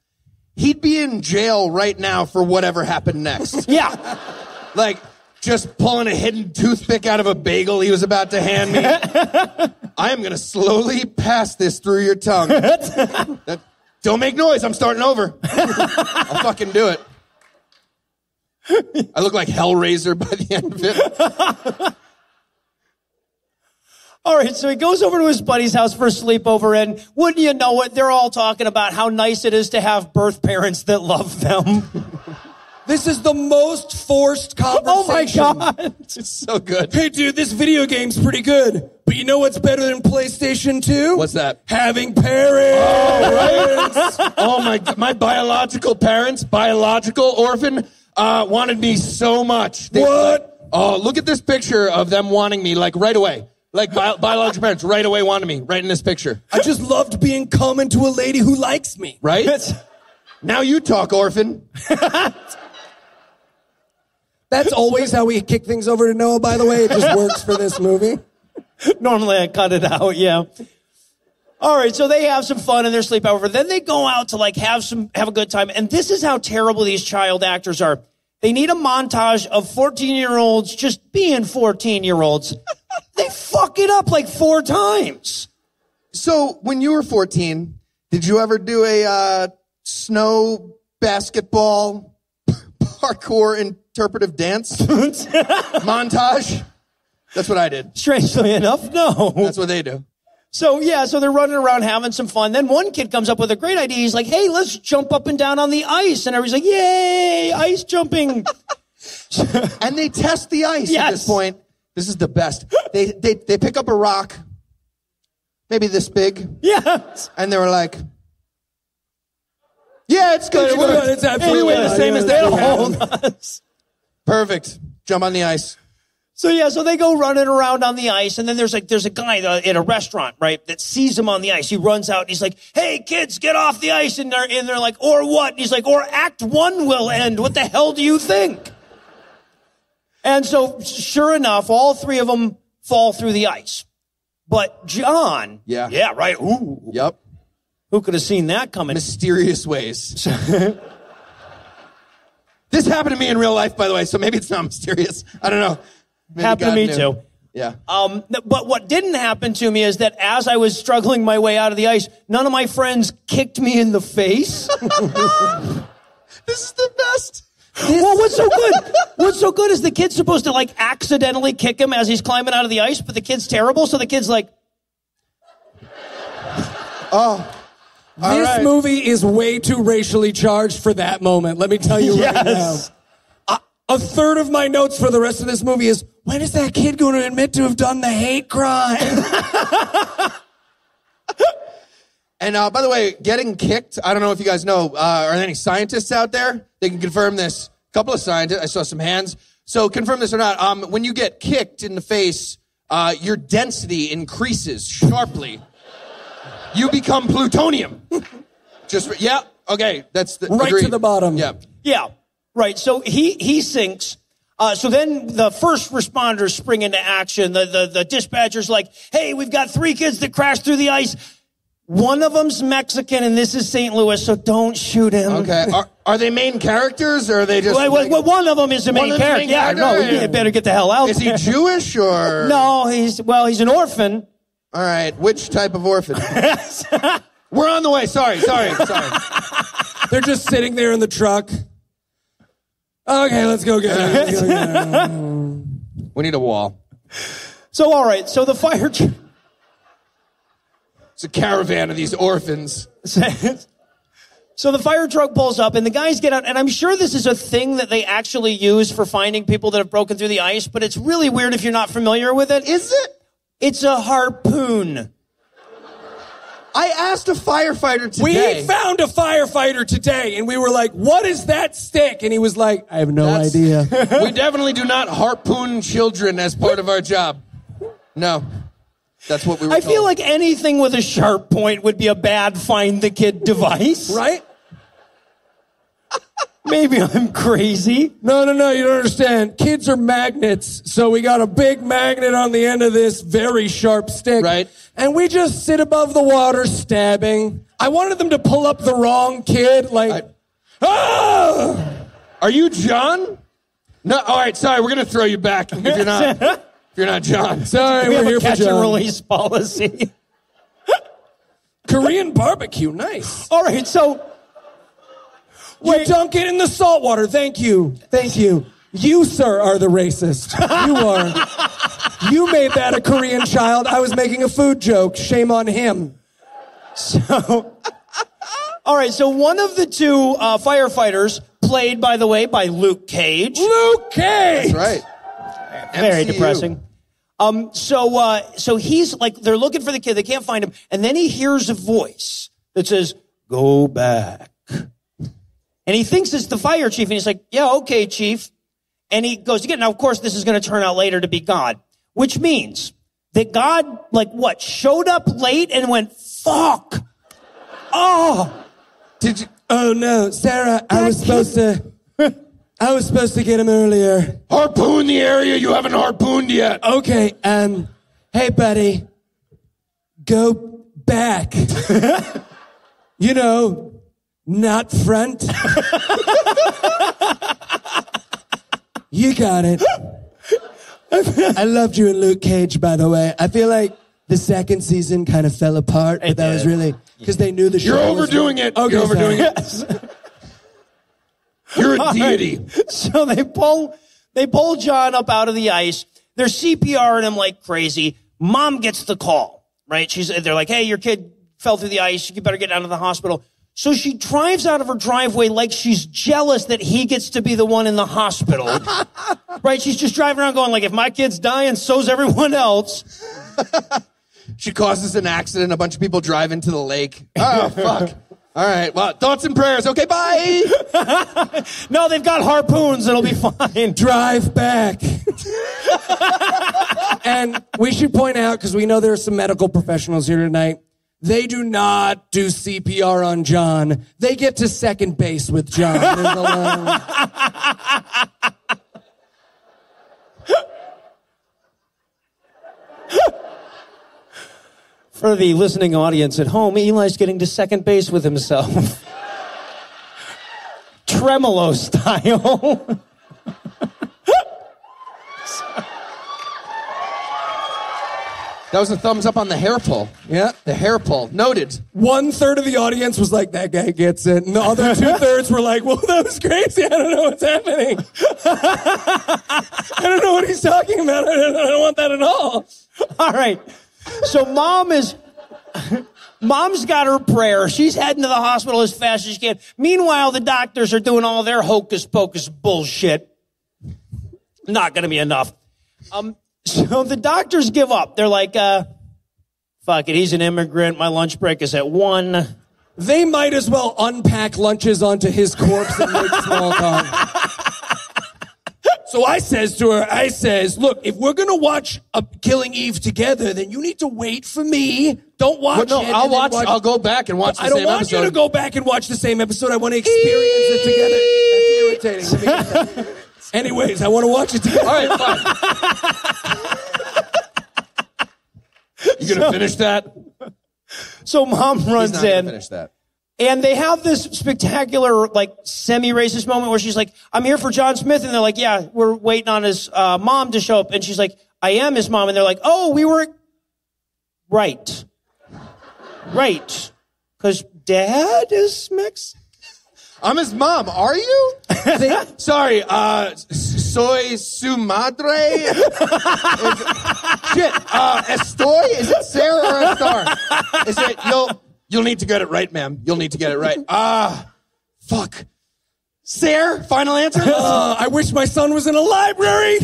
he'd be in jail right now for whatever happened next. Yeah. Like, just pulling a hidden toothpick out of a bagel he was about to hand me. I am going to slowly pass this through your tongue. Don't make noise. I'm starting over. I'll fucking do it. I look like Hellraiser by the end of it. All right, so he goes over to his buddy's house for a sleepover, and wouldn't you know it, they're all talking about how nice it is to have birth parents that love them. This is the most forced conversation. Oh my God. It's so good. Hey, dude, this video game's pretty good. But you know what's better than PlayStation 2? What's that? Having parents. Oh, right? Oh, my biological parents, biological orphan, wanted me so much. What? Look at this picture of them wanting me, like, right away. Like, biological parents right away wanted me, right in this picture. I just loved being common to a lady who likes me. Right? Now you talk, orphan. That's always how we kick things over to Noah, by the way. It just works for this movie. Normally I cut it out, yeah. All right, so they have some fun in their sleepover. Then they go out to like have a good time. And this is how terrible these child actors are. They need a montage of 14-year-olds just being 14-year-olds. They fuck it up like 4 times. So when you were 14, did you ever do a snow basketball parkour interpretive dance montage? That's what I did. Strangely enough, no. That's what they do. So they're running around having some fun. Then one kid comes up with a great idea. He's like, hey, let's jump up and down on the ice. And everybody's like, yay, ice jumping. And they test the ice at this point. This is the best. They pick up a rock, maybe this big. Yes. And they were like, yeah, it's good. It's absolutely we weigh the same as they They'll hold. hold us. Perfect. Jump on the ice. So they go running around on the ice, and then there's a guy in a restaurant, right, that sees him on the ice. He runs out, and he's like, hey, kids, get off the ice. And they're like, or what? And he's like, or Act 1 will end. What the hell do you think? And so, sure enough, all 3 of them fall through the ice. But John, yeah, right, ooh. Yep. Who could have seen that coming? Mysterious ways. This happened to me in real life, by the way, so maybe it's not mysterious. I don't know. Maybe Happened God to me knew. too. Yeah. But what didn't happen to me is that as I was struggling my way out of the ice, none of my friends kicked me in the face. This is the best. Well, what's so good? What's so good is the kid's supposed to like accidentally kick him as he's climbing out of the ice, but the kid's terrible, so the kid's like, This movie is way too racially charged for that moment. Let me tell you right now. A third of my notes for the rest of this movie is, when is that kid going to admit to have done the hate crime? And by the way, getting kicked, I don't know if you guys know, are there any scientists out there? They can confirm this. A couple of scientists, I saw some hands. So confirm this or not, when you get kicked in the face, your density increases sharply. You become plutonium. Okay, that's the Right agreed. to the bottom. Yeah. yeah, right. So he sinks. So then the first responders spring into action. The dispatcher's like, hey, we've got 3 kids that crashed through the ice. One of them's Mexican, and this is St. Louis, so don't shoot him. Okay. Are they main characters, or are they just... Well, one of them is the main character. Yeah, no, you better get the hell out. Is he Jewish, or... No, he's an orphan. All right. Which type of orphan? We're on the way. Sorry. They're just sitting there in the truck. Okay, let's go get it. We need a wall. So, all right. So the fire... It's a caravan of these orphans. So the fire truck pulls up, and the guys get out, and I'm sure this is a thing that they actually use for finding people that have broken through the ice, but it's really weird if you're not familiar with it. Is it? It's a harpoon. I asked a firefighter today. We found a firefighter today, and we were like, what is that stick? And he was like, I have no idea. We definitely do not harpoon children as part of our job. No. That's what we were I told. feel like anything with a sharp point would be a bad find the kid device. Right? Maybe I'm crazy. No, you don't understand. Kids are magnets, so we got a big magnet on the end of this very sharp stick. Right. And we just sit above the water stabbing. I wanted them to pull up the wrong kid, like, Are you John? No, all right, sorry, we're going to throw you back if you're not. If you're not John. Sorry, We we're have here a for catch and John. release policy. Korean barbecue, nice. All right, so... You dunk it in the salt water. Thank you. You, sir, are the racist. You are. You made that a Korean child. I was making a food joke. Shame on him. So, all right, so one of the two firefighters, played, by the way, by Luke Cage. Luke Cage! That's right. Very MCU. depressing. So he's like, they're looking for the kid. They can't find him. And then he hears a voice that says, go back. And he thinks it's the fire chief. And he's like, yeah, okay, chief. And he goes again. Now, of course, this is going to turn out later to be God, which means that God, showed up late and went, fuck. Oh. Did you? Oh, no. Sarah, I was supposed to get him earlier. Harpoon the area you haven't harpooned yet. Okay, hey, buddy. Go back. You know, not front. You got it. I loved you in Luke Cage, by the way. I feel like the second season kind of fell apart, but that was really because they knew the show. You're overdoing it. Okay, You're overdoing it. You're a deity. So they pull John up out of the ice. They're CPRing him like crazy. Mom gets the call, right? They're like, hey, your kid fell through the ice. You better get down to the hospital. So she drives out of her driveway like she's jealous that he gets to be the one in the hospital. Right? She's just driving around going like, if my kid's dying, so's everyone else. She causes an accident. A bunch of people drive into the lake. Oh, fuck. All right. Well, thoughts and prayers. Okay, bye. No, they've got harpoons. It'll be fine. Drive back. And we should point out, because we know there are some medical professionals here tonight, they do not do CPR on John. They get to second base with John. There's a line. For the listening audience at home, Eli's getting to second base with himself. Tremolo style. That was a thumbs up on the hair pull. Yeah. The hair pull. Noted. 1/3 of the audience was like, that guy gets it. And the other 2/3 were like, well, that was crazy. I don't know what's happening. I don't know what he's talking about. I don't want that at all. All right. So mom's got her prayer. She's heading to the hospital as fast as she can. Meanwhile, the doctors are doing all their hocus pocus bullshit. Not going to be enough. So the doctors give up. They're like, fuck it. He's an immigrant. My lunch break is at 1. They might as well unpack lunches onto his corpse and make small talk. So I says to her, look, if we're going to watch Killing Eve together, then you need to wait for me. Don't watch Well, no, it. I'll go back and watch the same episode. I don't want you to go back and watch the same episode. I want to experience it together. That's irritating. Anyways, I want to watch it together. All right, fine. You gonna finish that? So mom runs He's not gonna in. finish that. And they have this spectacular, semi-racist moment where she's like, I'm here for John Smith. And they're like, yeah, we're waiting on his mom to show up. And she's like, I am his mom. And they're like, oh, we were... Right. Because dad is Mexican. I'm his mom. Are you? Sorry. Soy su madre. Shit. Estoy? Is it Sarah or Estar? Is it? You'll need to get it right, ma'am. You'll need to get it right. Fuck. Sarah? Final answer? I wish my son was in a library.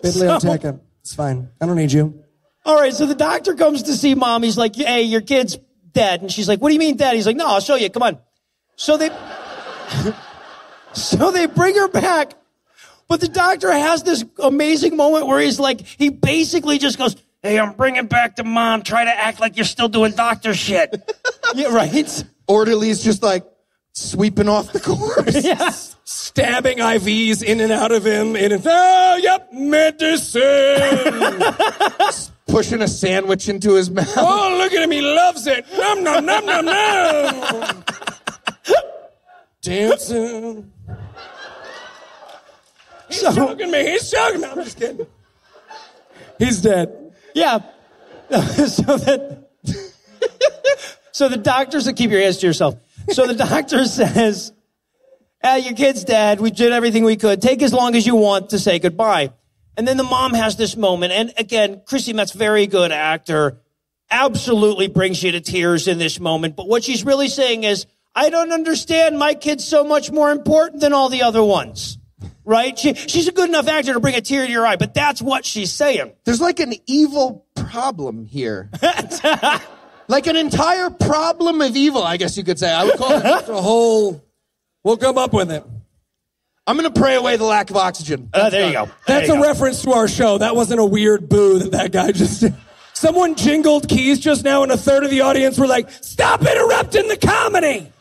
Biblioteca. It's fine. I don't need you. All right, so the doctor comes to see mom. He's like, hey, your kid's dead. And she's like, what do you mean dead? He's like, no, I'll show you. Come on. So they bring her back. But the doctor has this amazing moment where he's like, he basically just goes, hey, I'm bringing back the mom. Try to act like you're still doing doctor shit. Yeah, right? Orderly's just sweeping off the corpse. Yeah. Stabbing IVs in and out of him. Oh, yep, medicine. Pushing a sandwich into his mouth. Oh, look at him. He loves it. Nom, nom, nom, nom, nom. Dancing. He's choking me. He's choking me. I'm just kidding. He's dead. Yeah. So the doctor said, keep your hands to yourself. So the doctor says, Your kid's dead. We did everything we could. Take as long as you want to say goodbye. And then the mom has this moment. And again, Chrissy Metz, very good actor, absolutely brings you to tears in this moment. But what she's really saying is, I don't understand. My kid's so much more important than all the other ones. Right? She's a good enough actor to bring a tear to your eye, but that's what she's saying. There's like an evil problem here. Like an entire problem of evil, I guess you could say. I would call it a whole... We'll come up with it. I'm going to pray away the lack of oxygen. There you go. That's a reference to our show. That wasn't a weird boo that guy just did. Someone jingled keys just now, and a third of the audience were like, stop interrupting the comedy!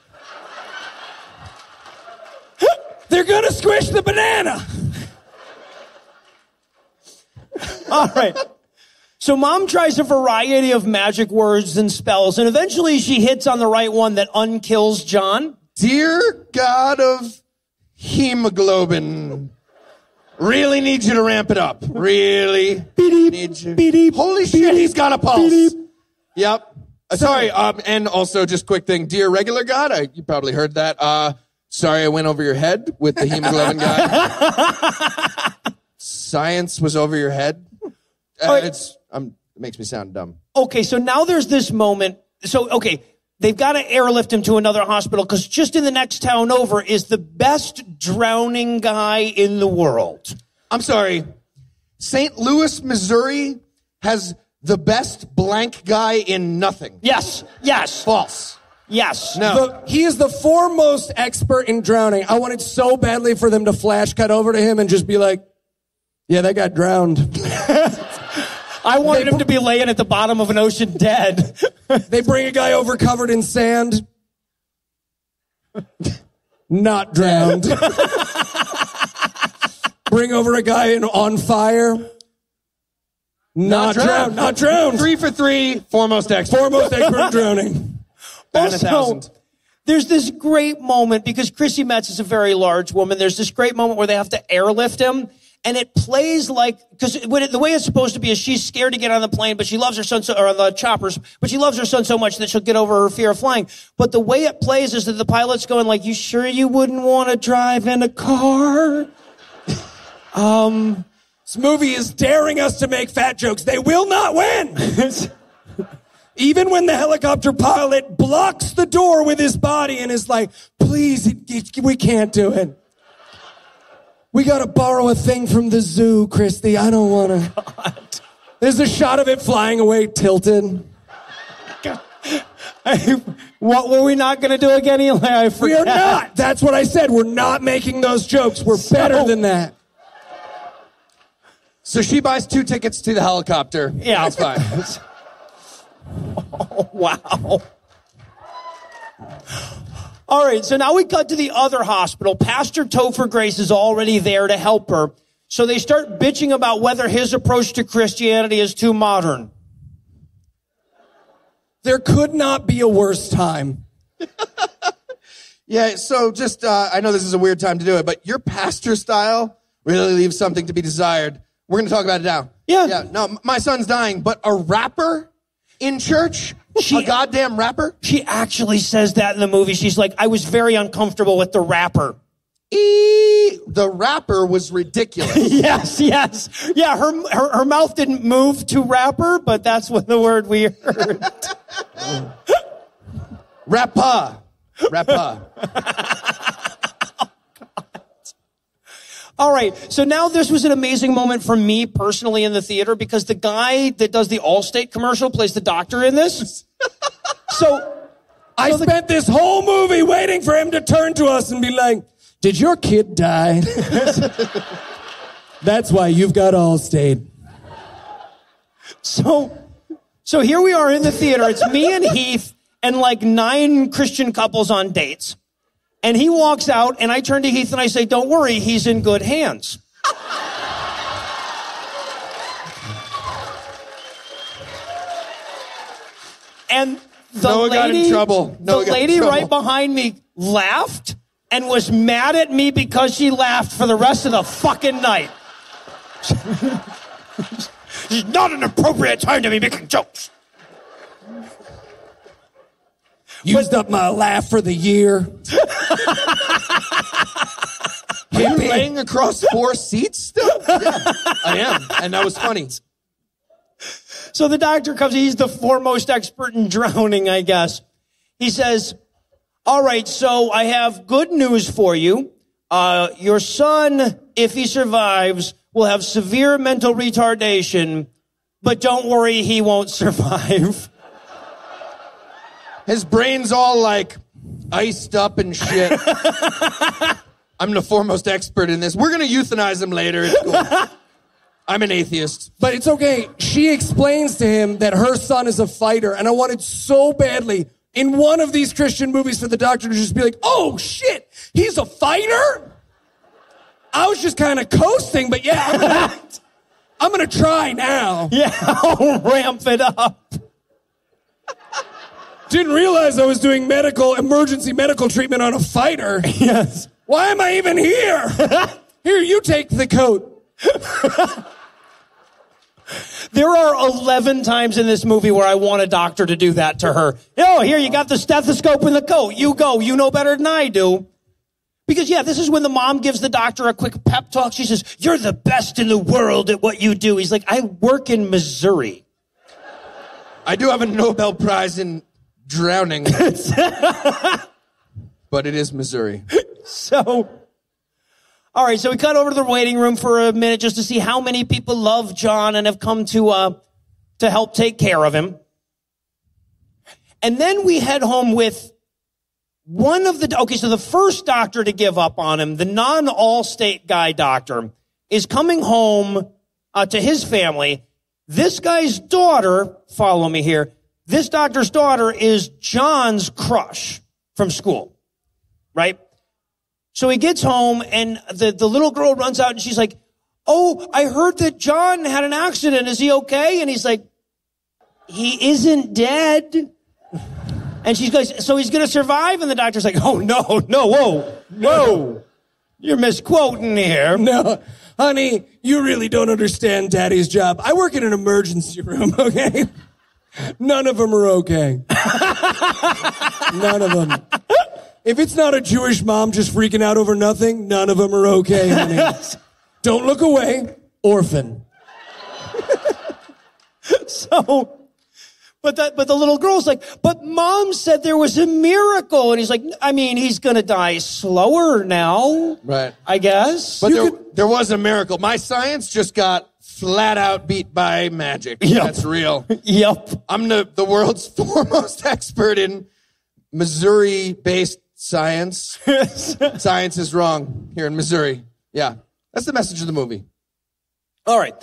They're going to squish the banana! All right. So mom tries a variety of magic words and spells, and eventually she hits on the right one that unkills John. Dear God of hemoglobin, really need you to ramp it up. Really need you. Holy shit, he's got a pulse. Yep. Sorry, and also just quick thing. Dear regular God, you probably heard that. Sorry I went over your head with the hemoglobin guy. Science was over your head. It makes me sound dumb. Okay, so now there's this moment. So, okay, they've got to airlift him to another hospital because just in the next town over is the best drowning guy in the world. I'm sorry. St. Louis, Missouri has the best blank guy in nothing. Yes. False. Yes. No. He is the foremost expert in drowning. I wanted so badly for them to flash cut over to him and just be like, yeah, that got drowned. I wanted him to be laying at the bottom of an ocean dead. They bring a guy over covered in sand. Not drowned. Bring over a guy on fire. Not drowned. 3 for 3, foremost expert. Foremost expert in drowning. Also, there's this great moment, because Chrissy Metz is a very large woman, there's this great moment where they have to airlift him, and it plays like, because the way it's supposed to be is she's scared to get on the plane, but she loves her son, or the choppers, but she loves her son so much that she'll get over her fear of flying. But the way it plays is that the pilot's going like, you sure you wouldn't want to drive in a car? This movie is daring us to make fat jokes. They will not win. Even when the helicopter pilot blocks the door with his body and is like, please, we can't do it. We got to borrow a thing from the zoo, Christy. I don't want to. There's a shot of it flying away tilted. What were we not going to do again, Eli? I forgot. We are not. That's what I said. We're not making those jokes. We're better than that. So she buys 2 tickets to the helicopter. Yeah. That's fine. Oh, wow. All right, so now we cut to the other hospital. Pastor Topher Grace is already there to help her. So they start bitching about whether his approach to Christianity is too modern. There could not be a worse time. Yeah, so just, I know this is a weird time to do it, but your pastor style really leaves something to be desired. We're going to talk about it now. Yeah. No, my son's dying, but a rapper in church? A goddamn rapper? She actually says that in the movie. She's like, I was very uncomfortable with the rapper. The rapper was ridiculous. Yes. Yeah, her mouth didn't move to rapper, but that's what the word we heard. Rapper. All right, so now this was an amazing moment for me personally in the theater because the guy that does the Allstate commercial plays the doctor in this. I spent this whole movie waiting for him to turn to us and be like, did your kid die? That's why you've got Allstate. So here we are in the theater. It's me and Heath and like 9 Christian couples on dates. And he walks out, and I turn to Heath and I say, don't worry, he's in good hands. And the lady got in trouble. The lady right behind me laughed and was mad at me because she laughed for the rest of the fucking night. It's not an appropriate time to be making jokes. Used up my laugh for the year. Are you laying across 4 seats still? Yeah, I am. And that was funny. So the doctor comes, he's the foremost expert in drowning, I guess. He says, all right, so I have good news for you. Your son, if he survives, will have severe mental retardation, but don't worry, he won't survive. His brain's all like iced up and shit. I'm the foremost expert in this. We're going to euthanize him later. It's cool. I'm an atheist. But it's okay. She explains to him that her son is a fighter, and I wanted so badly in one of these Christian movies for the doctor to just be like, oh, shit, he's a fighter? I was just kind of coasting, but yeah, I'm gonna try now. Yeah, I'll ramp it up. Didn't realize I was doing emergency medical treatment on a fighter. Yes. Why am I even here? Here, you take the coat. There are 11 times in this movie where I want a doctor to do that to her. Oh, here, you got the stethoscope and the coat. You go. You know better than I do. Because, yeah, this is when the mom gives the doctor a quick pep talk. She says, you're the best in the world at what you do. He's like, I work in Missouri. I do have a Nobel Prize in drowning. But it is Missouri. So, all right, so we cut over to the waiting room for a minute just to see how many people love John and have come to help take care of him. And then we head home with so the first doctor to give up on him, the non-Allstate guy doctor, is coming home to his family. This guy's daughter, follow me here, this doctor's daughter is John's crush from school, right? So he gets home, and the little girl runs out, and she's like, oh, I heard that John had an accident. Is he okay? And he's like, he isn't dead. And she goes, so he's going to survive? And the doctor's like, oh, no, whoa. You're misquoting here. No, honey, you really don't understand Daddy's job. I work in an emergency room, okay? None of them are okay. None of them. If it's not a Jewish mom just freaking out over nothing, none of them are okay, honey. Don't look away. Orphan. But the little girl's like, but Mom said there was a miracle. And he's like, I mean, he's going to die slower now. Right. I guess. But there was a miracle. My science just got flat out beat by magic. Yep. That's real. Yep. I'm the world's foremost expert in Missouri-based science. Science is wrong here in Missouri. Yeah. That's the message of the movie. All right.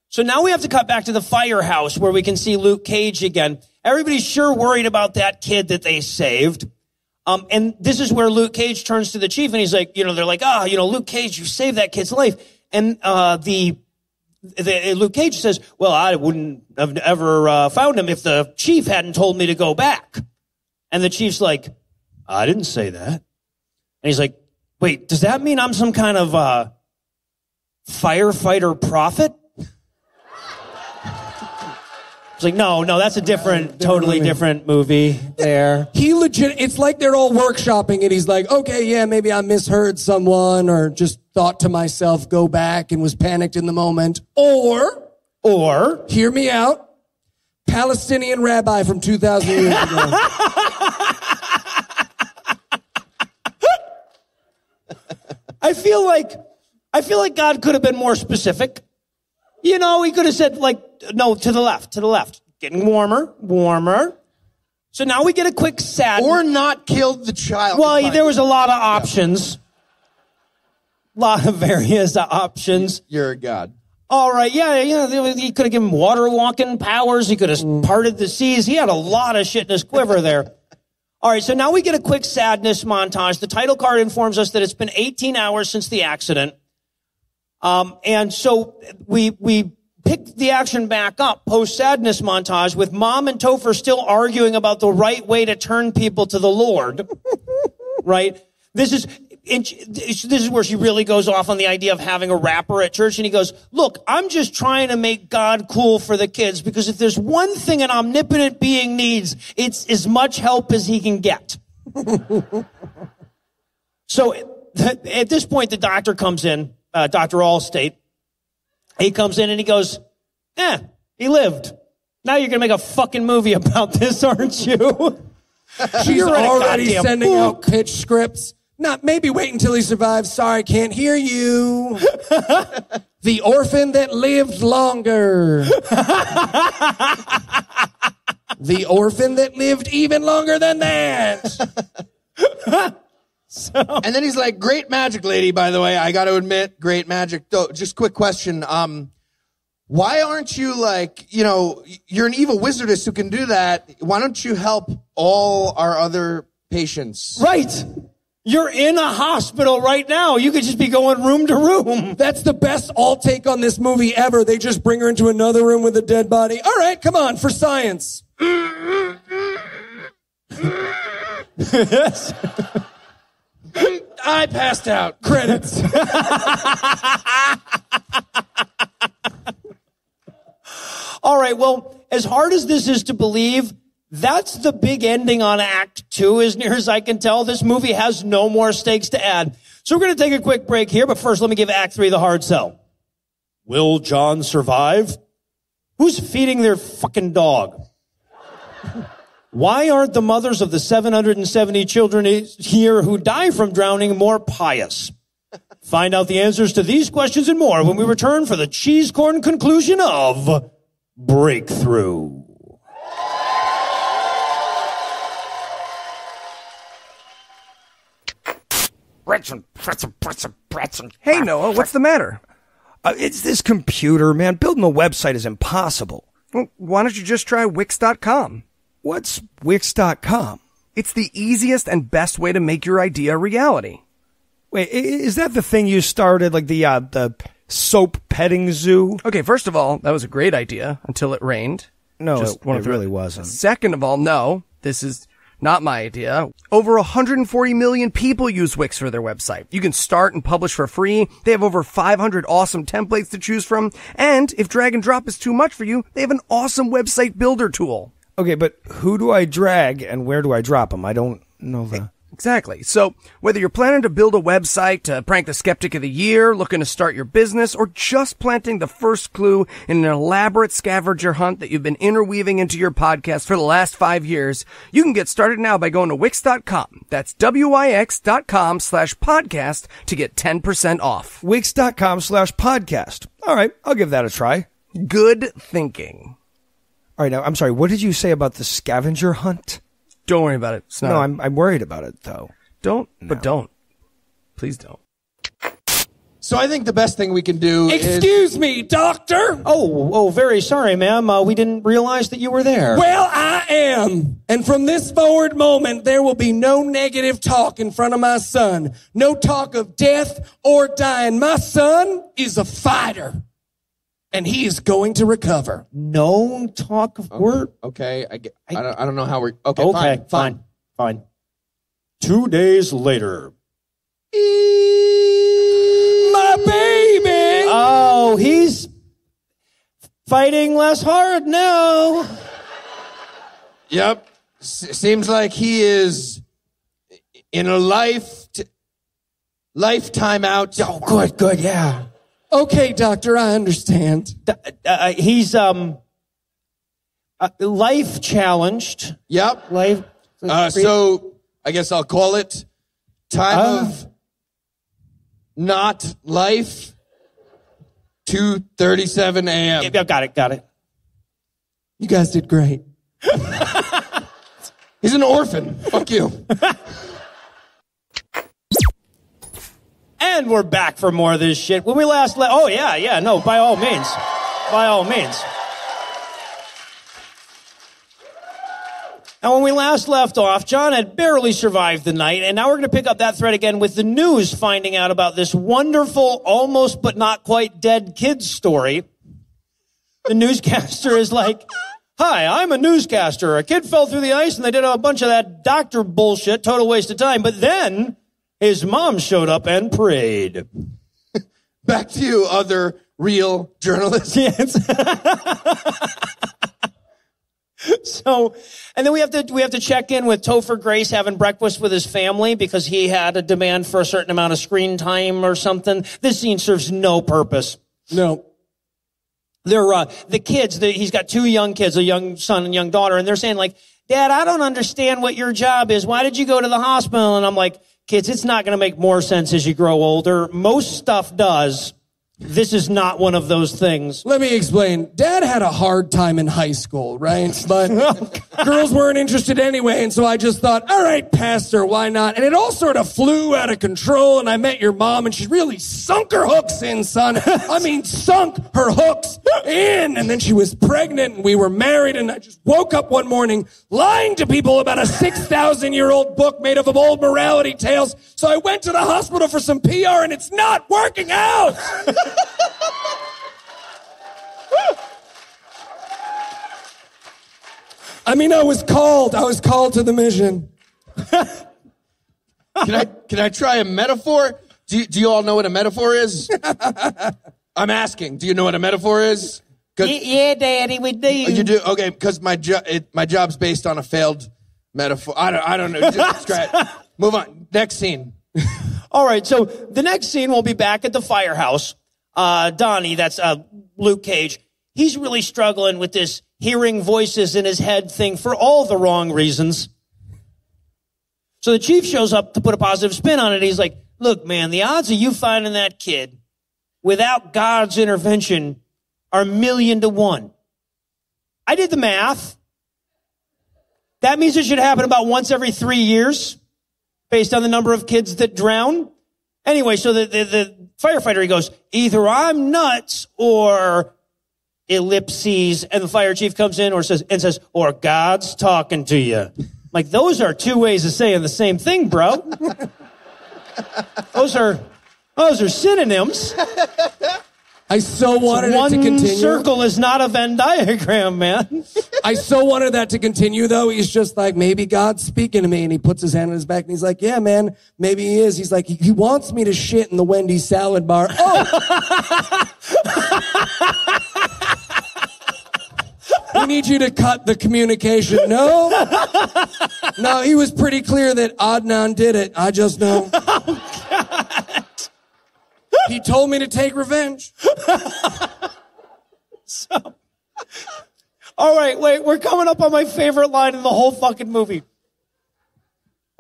So now we have to cut back to the firehouse where we can see Luke Cage again. Everybody's sure worried about that kid that they saved. And this is where Luke Cage turns to the chief and he's like, they're like, Luke Cage, you saved that kid's life. And Luke Cage says, well, I wouldn't have ever found him if the chief hadn't told me to go back. And the chief's like, I didn't say that. And he's like, wait, does that mean I'm some kind of firefighter prophet? It's like, no, that's a totally different movie there. It's like they're all workshopping it. He's like, okay, yeah, maybe I misheard someone or just thought to myself, go back and was panicked in the moment. Or, hear me out, Palestinian rabbi from 2,000 years ago. I feel like God could have been more specific. He could have said, no, to the left. Getting warmer. So now we get a quick sad. Or not killed the child. Well, there was a lot of options. A lot of various options. You're a god. All right, yeah, he could have given water walking powers. He could have parted the seas. He had a lot of shit in his quiver there. All right, so now we get a quick sadness montage. The title card informs us that it's been 18 hours since the accident. And so we pick the action back up post-sadness montage with Mom and Topher still arguing about the right way to turn people to the Lord. Right? This is where she really goes off on the idea of having a rapper at church. And he goes, look, I'm just trying to make God cool for the kids because if there's one thing an omnipotent being needs, it's as much help as he can get. So at this point, the doctor comes in, Dr. Allstate. He comes in and he goes, he lived. Now you're going to make a fucking movie about this, aren't you? She's already sending out pitch scripts. Maybe wait until he survives. Sorry, can't hear you. The orphan that lived longer. The orphan that lived even longer than that. And then he's like, great magic lady, by the way. I got to admit, great magic. Just quick question. Why aren't you you're an evil wizardess who can do that. Why don't you help all our other patients? Right. You're in a hospital right now. You could just be going room to room. That's the best alt take on this movie ever. They just bring her into another room with a dead body. All right, come on, for science. Yes. I passed out. Credits. All right, well, as hard as this is to believe, that's the big ending on Act 2, as near as I can tell. This movie has no more stakes to add. So we're going to take a quick break here, but first let me give Act 3 the hard sell. Will John survive? Who's feeding their fucking dog? Why aren't the mothers of the 770 children here who die from drowning more pious? Find out the answers to these questions and more when we return for the cheese corn conclusion of Breakthrough. Hey, Noah, what's the matter? It's this computer, man. Building a website is impossible. Well, why don't you just try Wix.com? What's Wix.com? It's the easiest and best way to make your idea a reality. Wait, is that the thing you started, like the soap petting zoo? Okay, first of all, that was a great idea until it rained. No, it really wasn't. Second of all, no, this is not my idea. Over 140 million people use Wix for their website. You can start and publish for free. They have over 500 awesome templates to choose from. And if drag and drop is too much for you, they have an awesome website builder tool. Okay, but who do I drag and where do I drop them? I don't know the... Exactly. So whether you're planning to build a website to prank the skeptic of the year, looking to start your business, or just planting the first clue in an elaborate scavenger hunt that you've been interweaving into your podcast for the last 5 years, you can get started now by going to Wix.com. That's Wix.com/podcast to get 10% off. Wix.com/podcast. All right, I'll give that a try. Good thinking. All right, now, I'm sorry, what did you say about the scavenger hunt? Don't worry about it. No, I'm worried about it, though. Don't. Please don't. So I think the best thing we can do Excuse me, doctor. Oh, very sorry, ma'am. We didn't realize that you were there. Well, I am. And from this forward moment, there will be no negative talk in front of my son. No talk of death or dying. My son is a fighter. And he is going to recover. No talk of word. Okay, I don't know how we're... Okay, fine. 2 days later. My baby! Oh, he's fighting less hard now. Yep. Seems like he is in a lifetime out. Oh, good, yeah. Okay, doctor, I understand. He's life challenged. Yep. Life. So I guess I'll call it time of not life. 2:37 a.m. Yeah, got it. You guys did great. He's an orphan. Fuck you. And we're back for more of this shit. When we last by all means. And when we last left off, John had barely survived the night, and now we're going to pick up that thread again with the news finding out about this wonderful, almost but not quite dead kid story. The newscaster is like, hi, I'm a newscaster. A kid fell through the ice, and they did a bunch of that doctor bullshit, total waste of time, but then... his mom showed up and prayed. Back to you, other real journalists. Yes. So, and then we have to check in with Topher Grace having breakfast with his family because he had a demand for a certain amount of screen time or something. This scene serves no purpose. No. They're, the kids, he's got two young kids, a young son and young daughter, and they're saying like, Dad, I don't understand what your job is. Why did you go to the hospital? And I'm like, kids, it's not going to make more sense as you grow older. Most stuff does. This is not one of those things. Let me explain. Dad had a hard time in high school, right? But girls weren't interested anyway, and so I just thought, all right, Pastor, why not? And it all sort of flew out of control, and I met your mom, and she really sunk her hooks in, son. I mean, sunk her hooks in. And then she was pregnant, and we were married, and I just woke up one morning lying to people about a 6,000-year-old book made up of old morality tales. So I went to the hospital for some PR, and it's not working out. I mean, I was called to the mission. Can I try a metaphor? Do you all know what a metaphor is? I'm asking. Do you know what a metaphor is? Yeah, Daddy, we do. You do? Okay, because my job's based on a failed metaphor. I don't know. Just scratch. Move on. Next scene. All right, so the next scene will be back at the firehouse. Donnie, that's Luke Cage, he's really struggling with this hearing voices in his head thing for all the wrong reasons. So the chief shows up to put a positive spin on it. He's like, look, man, the odds of you finding that kid without God's intervention are 1,000,000 to 1. I did the math. That means it should happen about once every 3 years based on the number of kids that drown. Anyway, so the firefighter, he goes, either I'm nuts or ellipses. And the fire chief comes in or says, or God's talking to you. Like, those are two ways of saying the same thing, bro. Those are synonyms. I so wanted it to continue. One circle is not a Venn diagram, man. I so wanted that to continue, though. He's just like, maybe God's speaking to me. And he puts his hand on his back and he's like, yeah, man, maybe he is. He's like, he wants me to shit in the Wendy's salad bar. Oh! We need you to cut the communication. No, he was pretty clear that Adnan did it. I just know. Oh, God. He told me to take revenge. So, all right, wait, we're coming up on my favorite line in the whole fucking movie.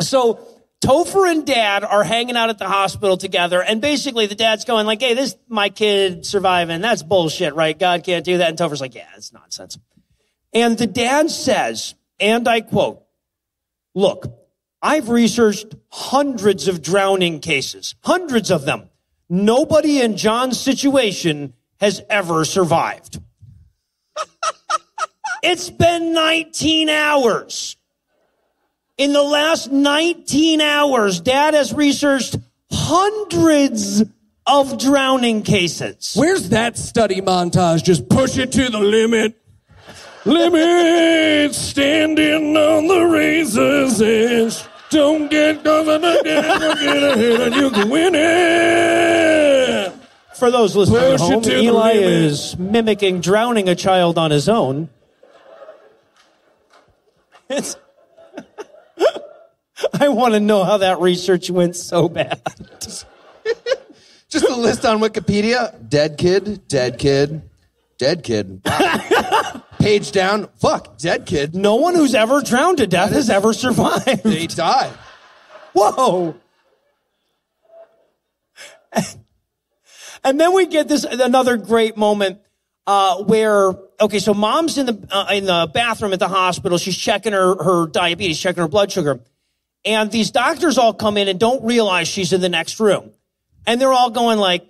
So Topher and Dad are hanging out at the hospital together, and basically the dad's going like, hey, this my kid surviving. That's bullshit, right? God can't do that. And Topher's like, yeah, it's nonsense. And the dad says, and I quote, look, I've researched hundreds of drowning cases, hundreds of them. Nobody in John's situation has ever survived. It's been 19 hours. In the last 19 hours, Dad has researched hundreds of drowning cases. Where's that study montage? Just push it to the limit. Limit, standing on the razor's edge. Don't get ahead and you can win it. For those listening at Push it home, to the Eli limit. is mimicking drowning a child on his own. I want to know how that research went so bad. Just a list on Wikipedia. Dead kid, dead kid, dead kid. Page down. Fuck, dead kid. No one who's ever drowned to death has ever survived. They died. Whoa. And then we get another great moment where, okay, so mom's in the bathroom at the hospital. She's checking her diabetes, checking her blood sugar. And these doctors all come in and don't realize she's in the next room. And they're all going like,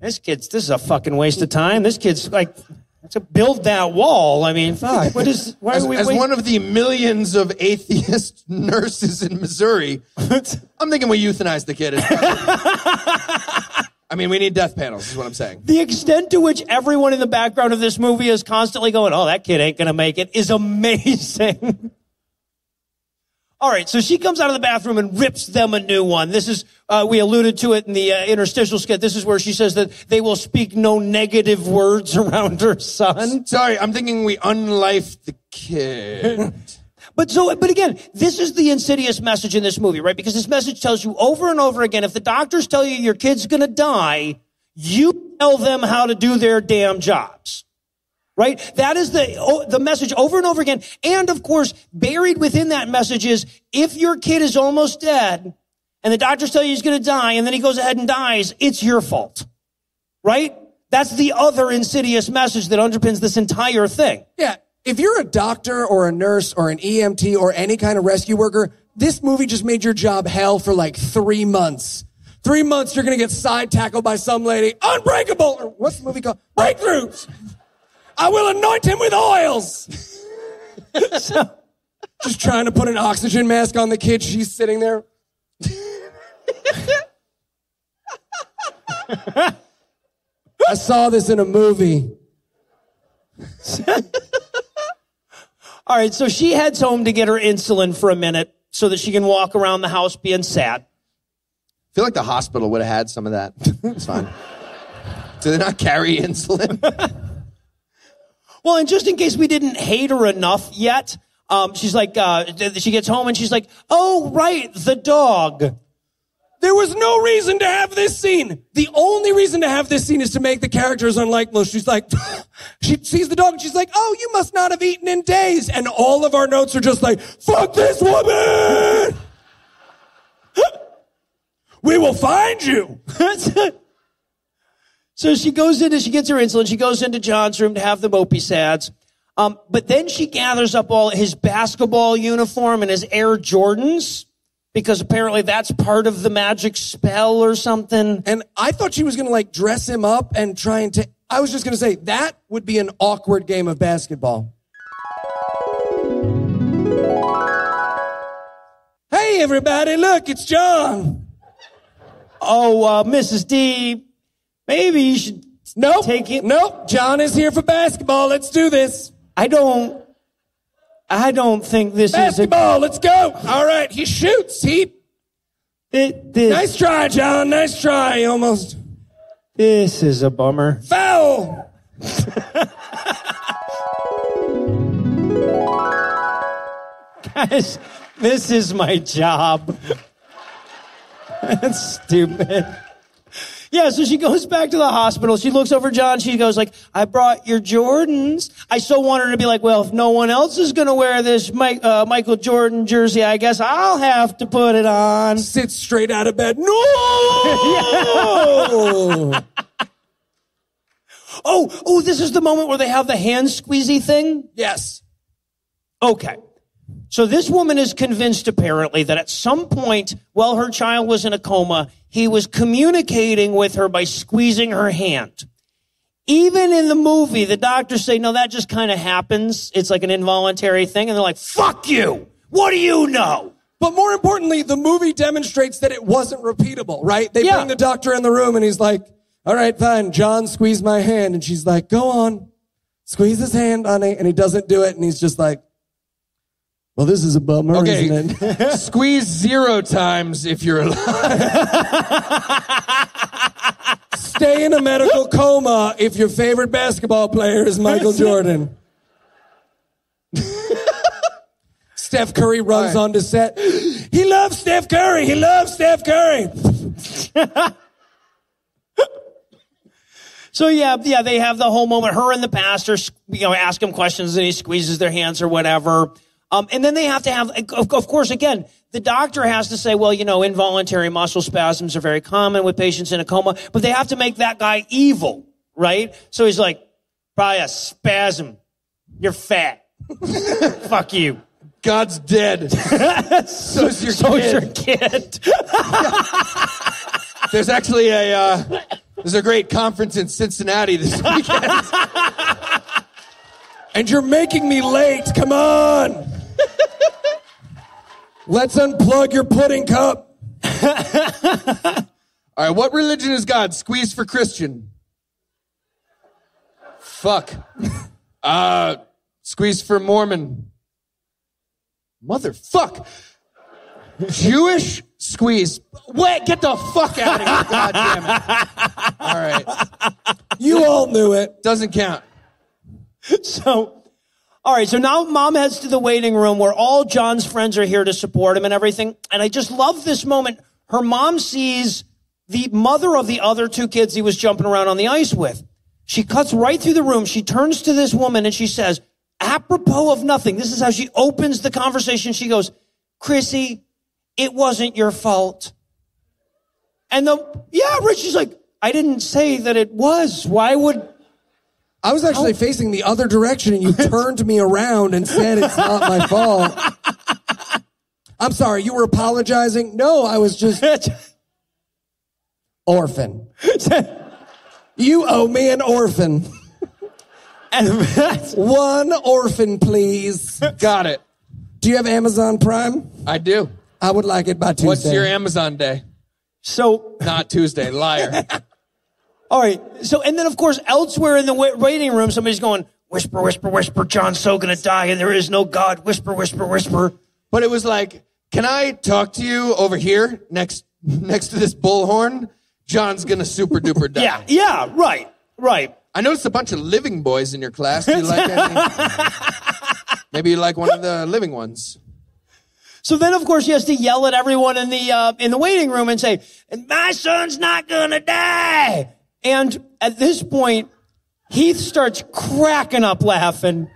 this is a fucking waste of time. This kid's like, to build that wall. I mean, fuck. As one of the millions of atheist nurses in Missouri, I'm thinking we euthanize the kid. I mean, we need death panels, is what I'm saying. The extent to which everyone in the background of this movie is constantly going, oh, that kid ain't going to make it, is amazing. All right, so she comes out of the bathroom and rips them a new one. This is, we alluded to it in the interstitial skit. This is where she says that they will speak no negative words around her son. Sorry, I'm thinking we unlife the kid. But again, this is the insidious message in this movie, right? Because this message tells you over and over again, if the doctors tell you your kid's gonna die, you tell them how to do their damn jobs. Right? That is the message over and over again. And of course, buried within that message is, if your kid is almost dead and the doctors tell you he's going to die and then he goes ahead and dies, it's your fault. Right? That's the other insidious message that underpins this entire thing. Yeah. If you're a doctor or a nurse or an EMT or any kind of rescue worker, this movie just made your job hell for like 3 months. 3 months, you're going to get side tackled by some lady. Unbreakable! Or what's the movie called? Breakthroughs! I will anoint him with oils. Just trying to put an oxygen mask on the kid. She's sitting there. I saw this in a movie. All right, so she heads home to get her insulin for a minute so that she can walk around the house being sad. I feel like the hospital would have had some of that. It's fine. Do they not carry insulin? Well, and just in case we didn't hate her enough yet, she's like, she gets home and she's like, oh, right, the dog. There was no reason to have this scene. The only reason to have this scene is to make the characters unlikable. She's like, she sees the dog and she's like, oh, you must not have eaten in days. And all of our notes are just like, fuck this woman. We will find you. So she gets her insulin. She goes into John's room to have the mopey sads. But then she gathers up all his basketball uniform and his Air Jordans, because apparently that's part of the magic spell or something. And I thought she was going to like dress him up and try and I was just going to say that would be an awkward game of basketball. Hey, everybody, look, it's John. Oh, Mrs. D, maybe you should take it. Nope, John is here for basketball. Let's do this. I don't think this basketball, let's go. All right, he shoots. Nice try, John. Nice try. Almost. This is a bummer. Foul. Guys, this is my job. That's stupid. Yeah, so she goes back to the hospital. She looks over John. She goes like, I brought your Jordans. I so want her to be like, well, if no one else is going to wear this Michael Jordan jersey, I guess I'll have to put it on. Sits straight out of bed. No! Oh, this is the moment where they have the hand squeezy thing? Yes. Okay. So this woman is convinced, apparently, that at some point, while her child was in a coma, he was communicating with her by squeezing her hand. Even in the movie, the doctors say, no, that just kind of happens. It's like an involuntary thing. And they're like, fuck you. What do you know? But more importantly, the movie demonstrates that it wasn't repeatable, right? They bring the doctor in the room and he's like, all right, fine, John, squeeze my hand. And she's like, go on, squeeze his hand, honey. And he doesn't do it. And he's just like, well, this is a bummer, isn't it? Squeeze 0 times if you're alive. Stay in a medical coma if your favorite basketball player is Michael Jordan. Steph Curry runs onto set. He loves Steph Curry. He loves Steph Curry. So yeah, they have the whole moment. Her and the pastor, ask him questions and he squeezes their hands or whatever. And then they have to have, of course, again, the doctor has to say, well, involuntary muscle spasms are very common with patients in a coma, but they have to make that guy evil, right? So he's like, probably a spasm. You're fat. Fuck you. God's dead. So's your kid. There's actually there's a great conference in Cincinnati this weekend. And you're making me late. Come on. Let's unplug your pudding cup. All right, what religion is God? Squeeze for Christian. Fuck. Squeeze for Mormon. Motherfuck. Jewish squeeze. Wait, get the fuck out of here. God damn it. All right. You all knew it. Doesn't count. So, all right, so now mom heads to the waiting room where all John's friends are here to support him and everything. And I just love this moment. Her mom sees the mother of the other two kids he was jumping around on the ice with. She cuts right through the room. She turns to this woman and she says, apropos of nothing, this is how she opens the conversation. She goes, Chrissy, it wasn't your fault. And Richie's like, I didn't say that it was. Why would... I was actually facing the other direction, and you turned me around and said it's not my fault. I'm sorry, you were apologizing? No, I was just... Orphan. You owe me an orphan. One orphan, please. Got it. Do you have Amazon Prime? I do. I would like it by Tuesday. What's your Amazon day? So... Not Tuesday, liar. All right. So, and then, of course, elsewhere in the waiting room, somebody's going, whisper, whisper, whisper, John's so going to die, and there is no God. Whisper, whisper, whisper. But it was like, can I talk to you over here next to this bullhorn? John's going to super duper die. Yeah, right. I noticed a bunch of living boys in your class. Do you like any? Maybe you like one of the living ones. So then, of course, he has to yell at everyone in the waiting room and say, my son's not going to die. And at this point, Heath starts cracking up laughing.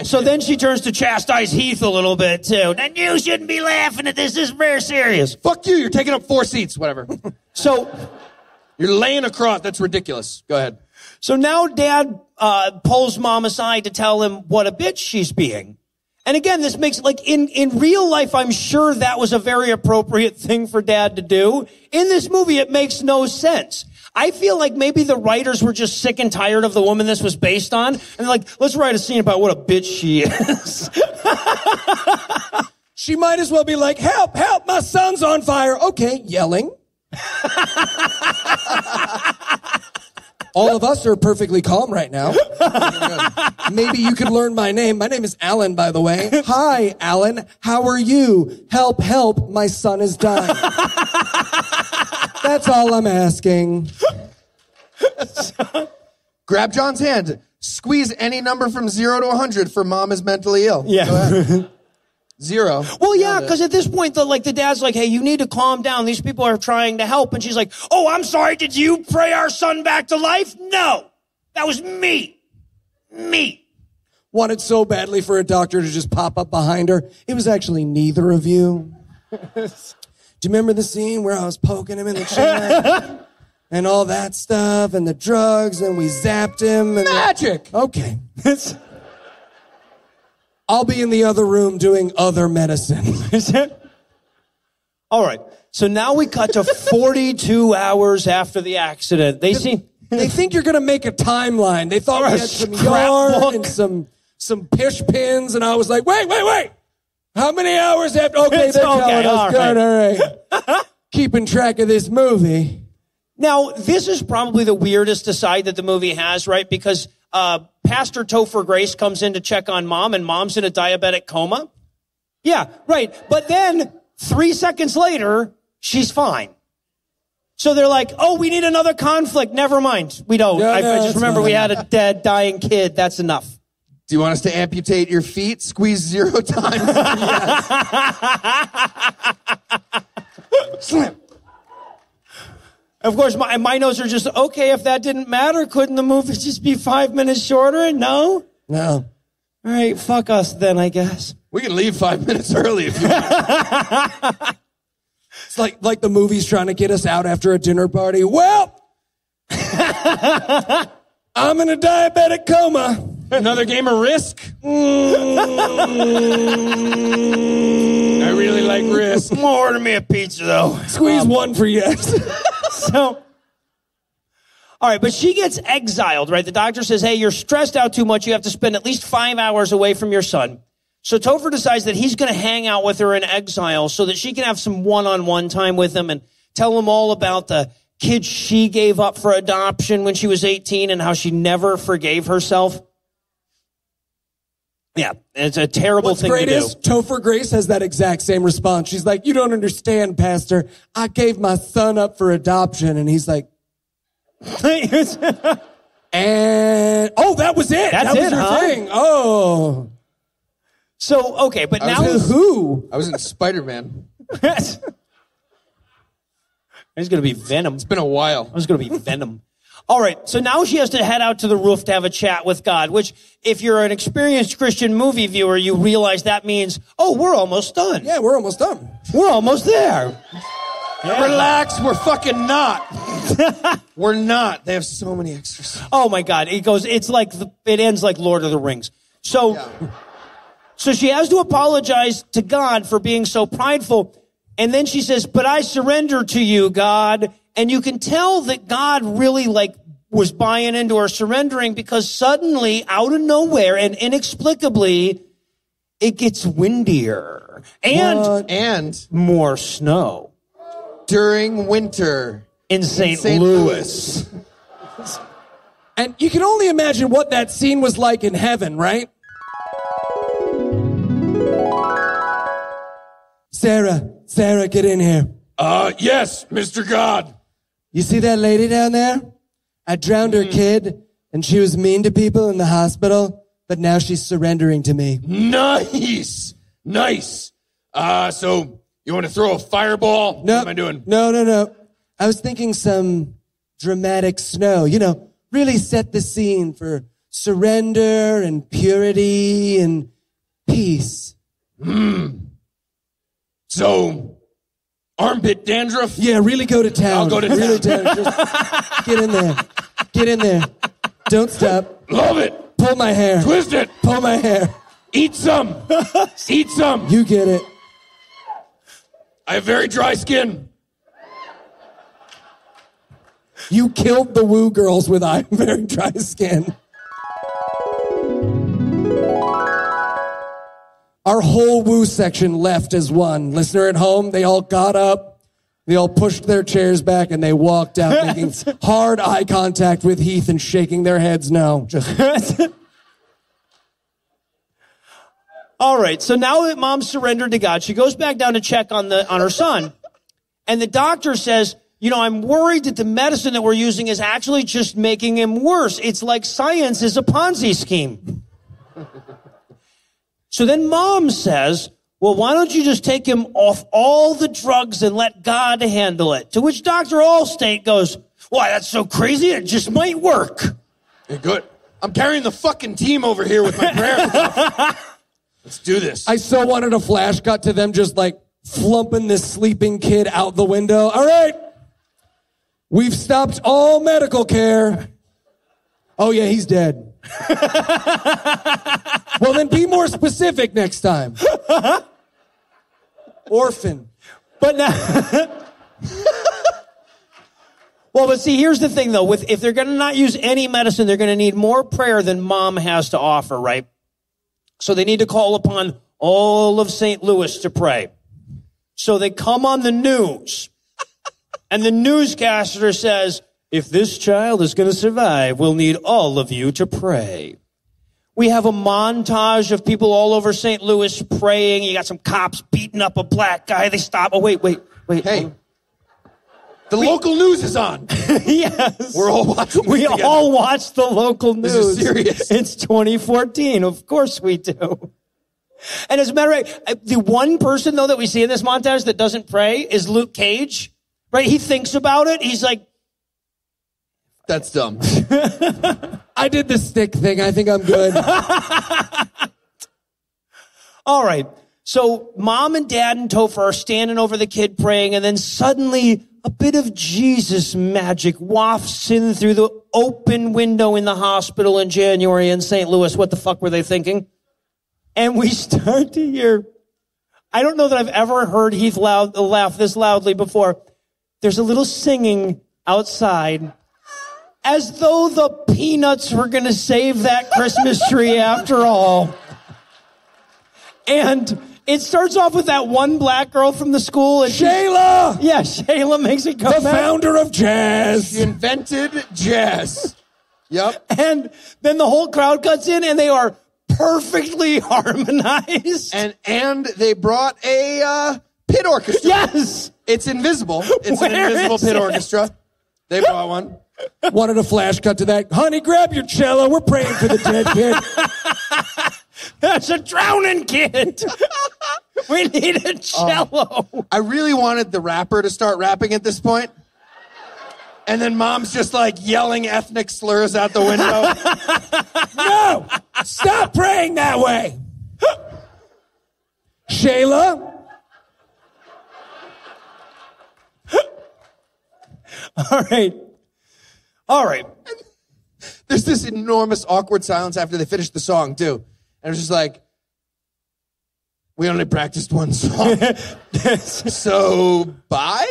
So then she turns to chastise Heath a little bit, too. And you shouldn't be laughing at this. This is very serious. Fuck you. You're taking up 4 seats. Whatever. So you're laying across. That's ridiculous. Go ahead. So now Dad pulls Mom aside to tell him what a bitch she's being. And again, this makes, like, in real life, I'm sure that was a very appropriate thing for Dad to do. In this movie, it makes no sense. I feel like maybe the writers were just sick and tired of the woman this was based on. And they're like, let's write a scene about what a bitch she is. She might as well be like, help, help, my son's on fire. Okay, yelling. All of us are perfectly calm right now. Maybe you could learn my name. My name is Alan, by the way. Hi, Alan. How are you? Help, help. My son is dying. That's all I'm asking. Grab John's hand. Squeeze any number from 0 to 100 for Mom is mentally ill. Yeah. Go ahead. 0. Well, yeah, because at this point, the dad's like, hey, you need to calm down. These people are trying to help. And she's like, oh, I'm sorry. Did you pray our son back to life? No. That was me. Me. Wanted so badly for a doctor to just pop up behind her. It was actually neither of you. Do you remember the scene where I was poking him in the chest? And all that stuff, and the drugs, and we zapped him. And Magic! Okay. I'll be in the other room doing other medicine. All right. So now we cut to 42 hours after the accident. They think you're going to make a timeline. They thought we had some yarn and some pish pins, and I was like, wait. How many hours after? Okay, they're telling us. Good, all right. Keeping track of this movie. Now, this is probably the weirdest aside that the movie has, right? Because Pastor Topher Grace comes in to check on Mom, and Mom's in a diabetic coma. Yeah, right. But then 3 seconds later, she's fine. So they're like, oh, we need another conflict. Never mind. We don't. I just remember we had a dead, dying kid. That's enough. Do you want us to amputate your feet? Squeeze 0 times? Slam. Of course, my notes are just, okay, if that didn't matter, couldn't the movie just be 5 minutes shorter? No? No. All right, fuck us then, I guess. We can leave 5 minutes early if you want. It's like the movie's trying to get us out after a dinner party. Well, I'm in a diabetic coma. Another game of Risk? I really like Risk. Order me a pizza, though. Squeeze 1 for yes. So, all right, but she gets exiled, right? The doctor says, hey, you're stressed out too much. You have to spend at least 5 hours away from your son. So Topher decides that he's going to hang out with her in exile so that she can have some one-on-one time with him and tell him all about the kids she gave up for adoption when she was 18 and how she never forgave herself. Yeah, it's a terrible What's thing great to do. is Topher Grace has that exact same response. She's like, you don't understand, Pastor. I gave my son up for adoption. And he's like, and, oh, that was it. That's that was it, your huh? thing. Oh. So, okay, but now... Who? I was in Spider-Man. There's going to be Venom. It's been a while. There's going to be Venom. All right, so now she has to head out to the roof to have a chat with God, which, if you're an experienced Christian movie viewer, you realize that means, oh, we're almost done. Yeah, we're almost done. We're almost there. Yeah. Relax, we're fucking not. We're not. They have so many extras. Oh, my God. It goes, it's like, it ends like Lord of the Rings. So, so she has to apologize to God for being so prideful. And then she says, but I surrender to you, God. And you can tell that God really was buying into her surrendering, because suddenly, out of nowhere and inexplicably, it gets windier and more snow during winter in St. Louis. And you can only imagine what that scene was like in heaven, right? Sarah, get in here. Yes, Mr. God. You see that lady down there? I drowned her kid, and she was mean to people in the hospital, but now she's surrendering to me. Nice. So you want to throw a fireball? No. What am I doing? No. I was thinking some dramatic snow. Really set the scene for surrender and purity and peace. So, armpit dandruff? Yeah, really go to town. I'll go to town. Really Just get in there. Get in there. Don't stop. Love it. Pull my hair. Twist it. Pull my hair. Eat some. Eat some. You get it. I have very dry skin. You killed the woo girls with I have very dry skin. Our whole woo section left as one. Listener at home, they all got up, they all pushed their chairs back, and they walked out making hard eye contact with Heath and shaking their heads no. All right, so now that Mom surrendered to God, she goes back down to check on her son. And the doctor says, I'm worried that the medicine that we're using is actually just making him worse. It's like science is a Ponzi scheme. So then Mom says, well, why don't you just take him off all the drugs and let God handle it? To which Dr. Allstate goes, why, that's so crazy, it just might work. Hey, good. I'm carrying the fucking team over here with my prayer. Let's do this. I so wanted a flash cut to them just flumping this sleeping kid out the window. All right. We've stopped all medical care. Oh, yeah, he's dead. Well, then be more specific next time. Orphan. But now... Well, but see, here's the thing, though. If they're going to not use any medicine, they're going to need more prayer than Mom has to offer, right? So they need to call upon all of St. Louis to pray. So they come on the news. And the newscaster says, if this child is going to survive, we'll need all of you to pray. We have a montage of people all over St. Louis praying. You got some cops beating up a black guy. They stop. Oh, wait. Hey, the local news is on. Yes. We're all watching. We all watch the local news. This is serious. It's 2014. Of course we do. And as a matter of fact, the one person, though, that we see in this montage that doesn't pray is Luke Cage. Right? He thinks about it. He's like, that's dumb. I did the stick thing. I think I'm good. All right. So Mom and Dad and Topher are standing over the kid praying, and then suddenly a bit of Jesus magic wafts in through the open window in the hospital in January in St. Louis. What the fuck were they thinking? And we start to hear, I don't know that I've ever heard Heath laugh this loudly before. There's a little singing outside, as though the Peanuts were going to save that Christmas tree after all. And it starts off with that one black girl from the school. And Shayla! Yeah, Shayla makes it come The founder of jazz. She invented jazz. Yep. And then the whole crowd cuts in, and they are perfectly harmonized. And they brought a pit orchestra. Yes. It's invisible. It's an invisible pit orchestra. They brought one. Wanted a flash cut to that. Honey, grab your cello. We're praying for the dead kid. That's a drowning kid. We need a cello. I really wanted the rapper to start rapping at this point. And then mom's just like yelling ethnic slurs out the window. No! Stop praying that way! Shayla? All right. There's this enormous awkward silence after they finish the song, too. And it was just like, we only practiced one song. So, bye?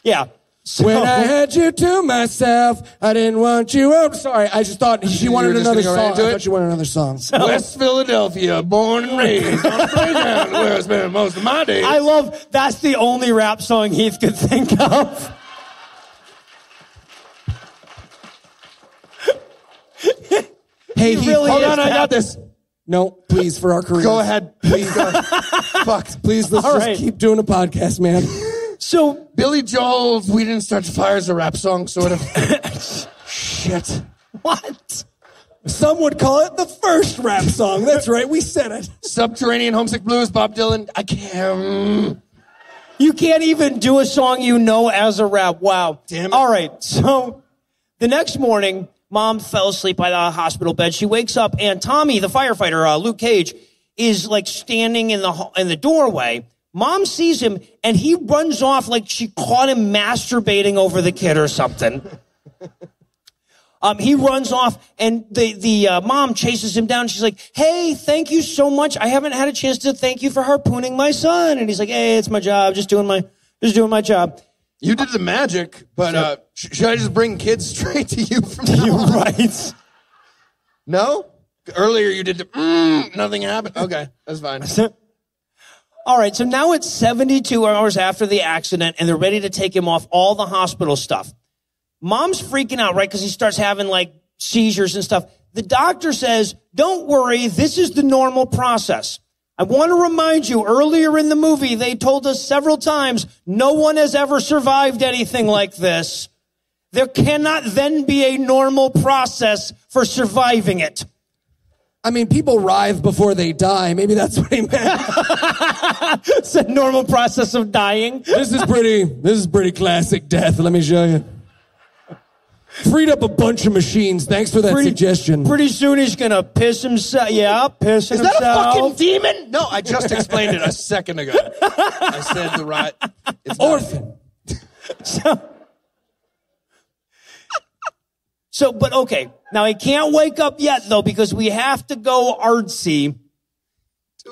Yeah. So, When I had you to myself, I didn't want you. Oh, sorry. I just thought she wanted just another gonna go song. right into I it? thought she wanted another song. West Philadelphia, born and raised on the playground where I spent most of my days. I love, that's the only rap song Heath could think of. Hey, He really Hold is on, I got bad. this. No, please, for our career. Go ahead. Please go. Fuck. Please, let's All just right. keep doing a podcast, man. So, Billy Joel's We Didn't Start the Fire is a rap song, sort of. Shit. what? Some would call it the first rap song. That's right, we said it. Subterranean Homesick Blues, Bob Dylan. I can't. You can't even do a song you know as a rap. Wow. Damn it. All right. So, the next morning, Mom fell asleep by the hospital bed. She wakes up, and Tommy, the firefighter, Luke Cage, is like standing in the doorway. Mom sees him, and he runs off like she caught him masturbating over the kid or something. He runs off, and the mom chases him down. She's like, "Hey, thank you so much. I haven't had a chance to thank you for harpooning my son." And he's like, "Hey, it's my job. Just doing my job." You did the magic, but should I just bring kids straight to you from now You're on? right. No? Earlier you did the, nothing happened. Okay, that's fine. All right, so now it's 72 hours after the accident, and they're ready to take him off all the hospital stuff. Mom's freaking out, right, because he starts having, like, seizures and stuff. The doctor says, "Don't worry, this is the normal process. I want to remind you, earlier in the movie, they told us several times, no one has ever survived anything like this. There cannot then be a normal process for surviving it." I mean, people writhe before they die. Maybe that's what he meant. It's a normal process of dying. This is pretty classic death. Let me show you. Freed up a bunch of machines. Thanks for that suggestion. Pretty soon he's going to piss himself. Yeah, piss Is himself. that a fucking demon? No, I just explained it a second ago. I said the right. It's not. Orphan. So, but okay. Now he can't wake up yet though, because we have to go artsy.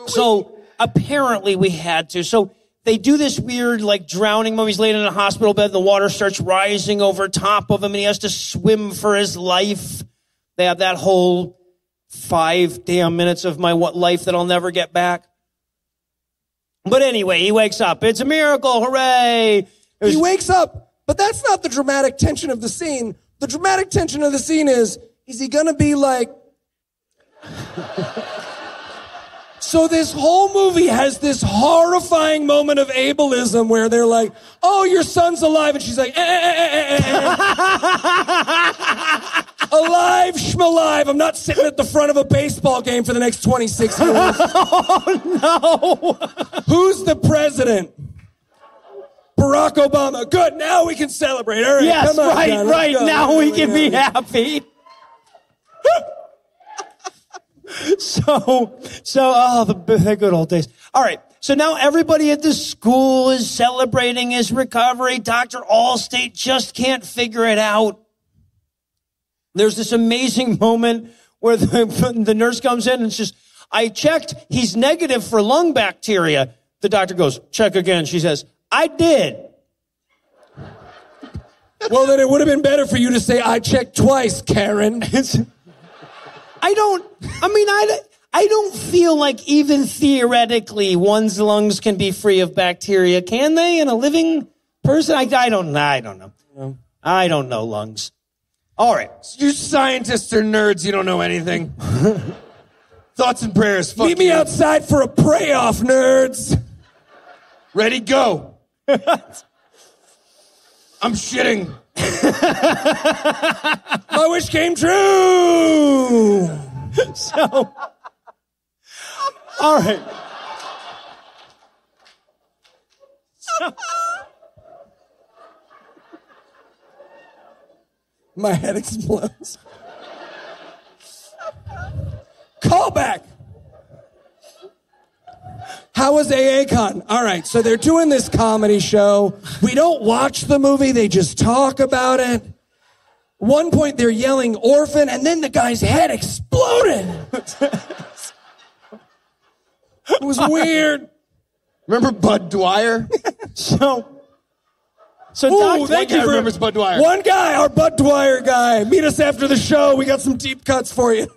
So apparently we had to. So they do this weird, like, drowning moment. He's laying in a hospital bed. The water starts rising over top of him, and he has to swim for his life. They have that whole 5 damn minutes of my life that I'll never get back. But anyway, he wakes up. It's a miracle. Hooray. He wakes up, but that's not the dramatic tension of the scene. The dramatic tension of the scene is he gonna be like... So this whole movie has this horrifying moment of ableism where they're like, "Oh, your son's alive," and she's like, "Alive, schmalive. I'm not sitting at the front of a baseball game for the next 26 years." Oh, no. Who's the president? Barack Obama. Good, now we can celebrate. All right, Yes, come on, right, John, let's right. go. Now we can be happy. So, the good old days. All right. So now everybody at the school is celebrating his recovery. Dr. Allstate just can't figure it out. There's this amazing moment where the nurse comes in and says, "I checked. He's negative for lung bacteria." The doctor goes, "Check again." She says, "I did." Well, then it would have been better for you to say, "I checked twice, Karen." I don't feel like even theoretically one's lungs can be free of bacteria. Can they in a living person? I don't know. I don't know lungs. All right. You scientists are nerds. You don't know anything. Thoughts and prayers. Fuck Meet me you. outside for a pray-off, nerds. Ready, go. I'm shitting. My wish came true. So, all right. My head explodes. Call back. How was AACon? All right, so they're doing this comedy show. We don't watch the movie, they just talk about it. One point they're yelling orphan, and then the guy's head exploded. It was weird. Remember Bud Dwyer? So Ooh, Doc, thank guy you for remembers Bud Dwyer. One guy, our Bud Dwyer guy. Meet us after the show. We got some deep cuts for you.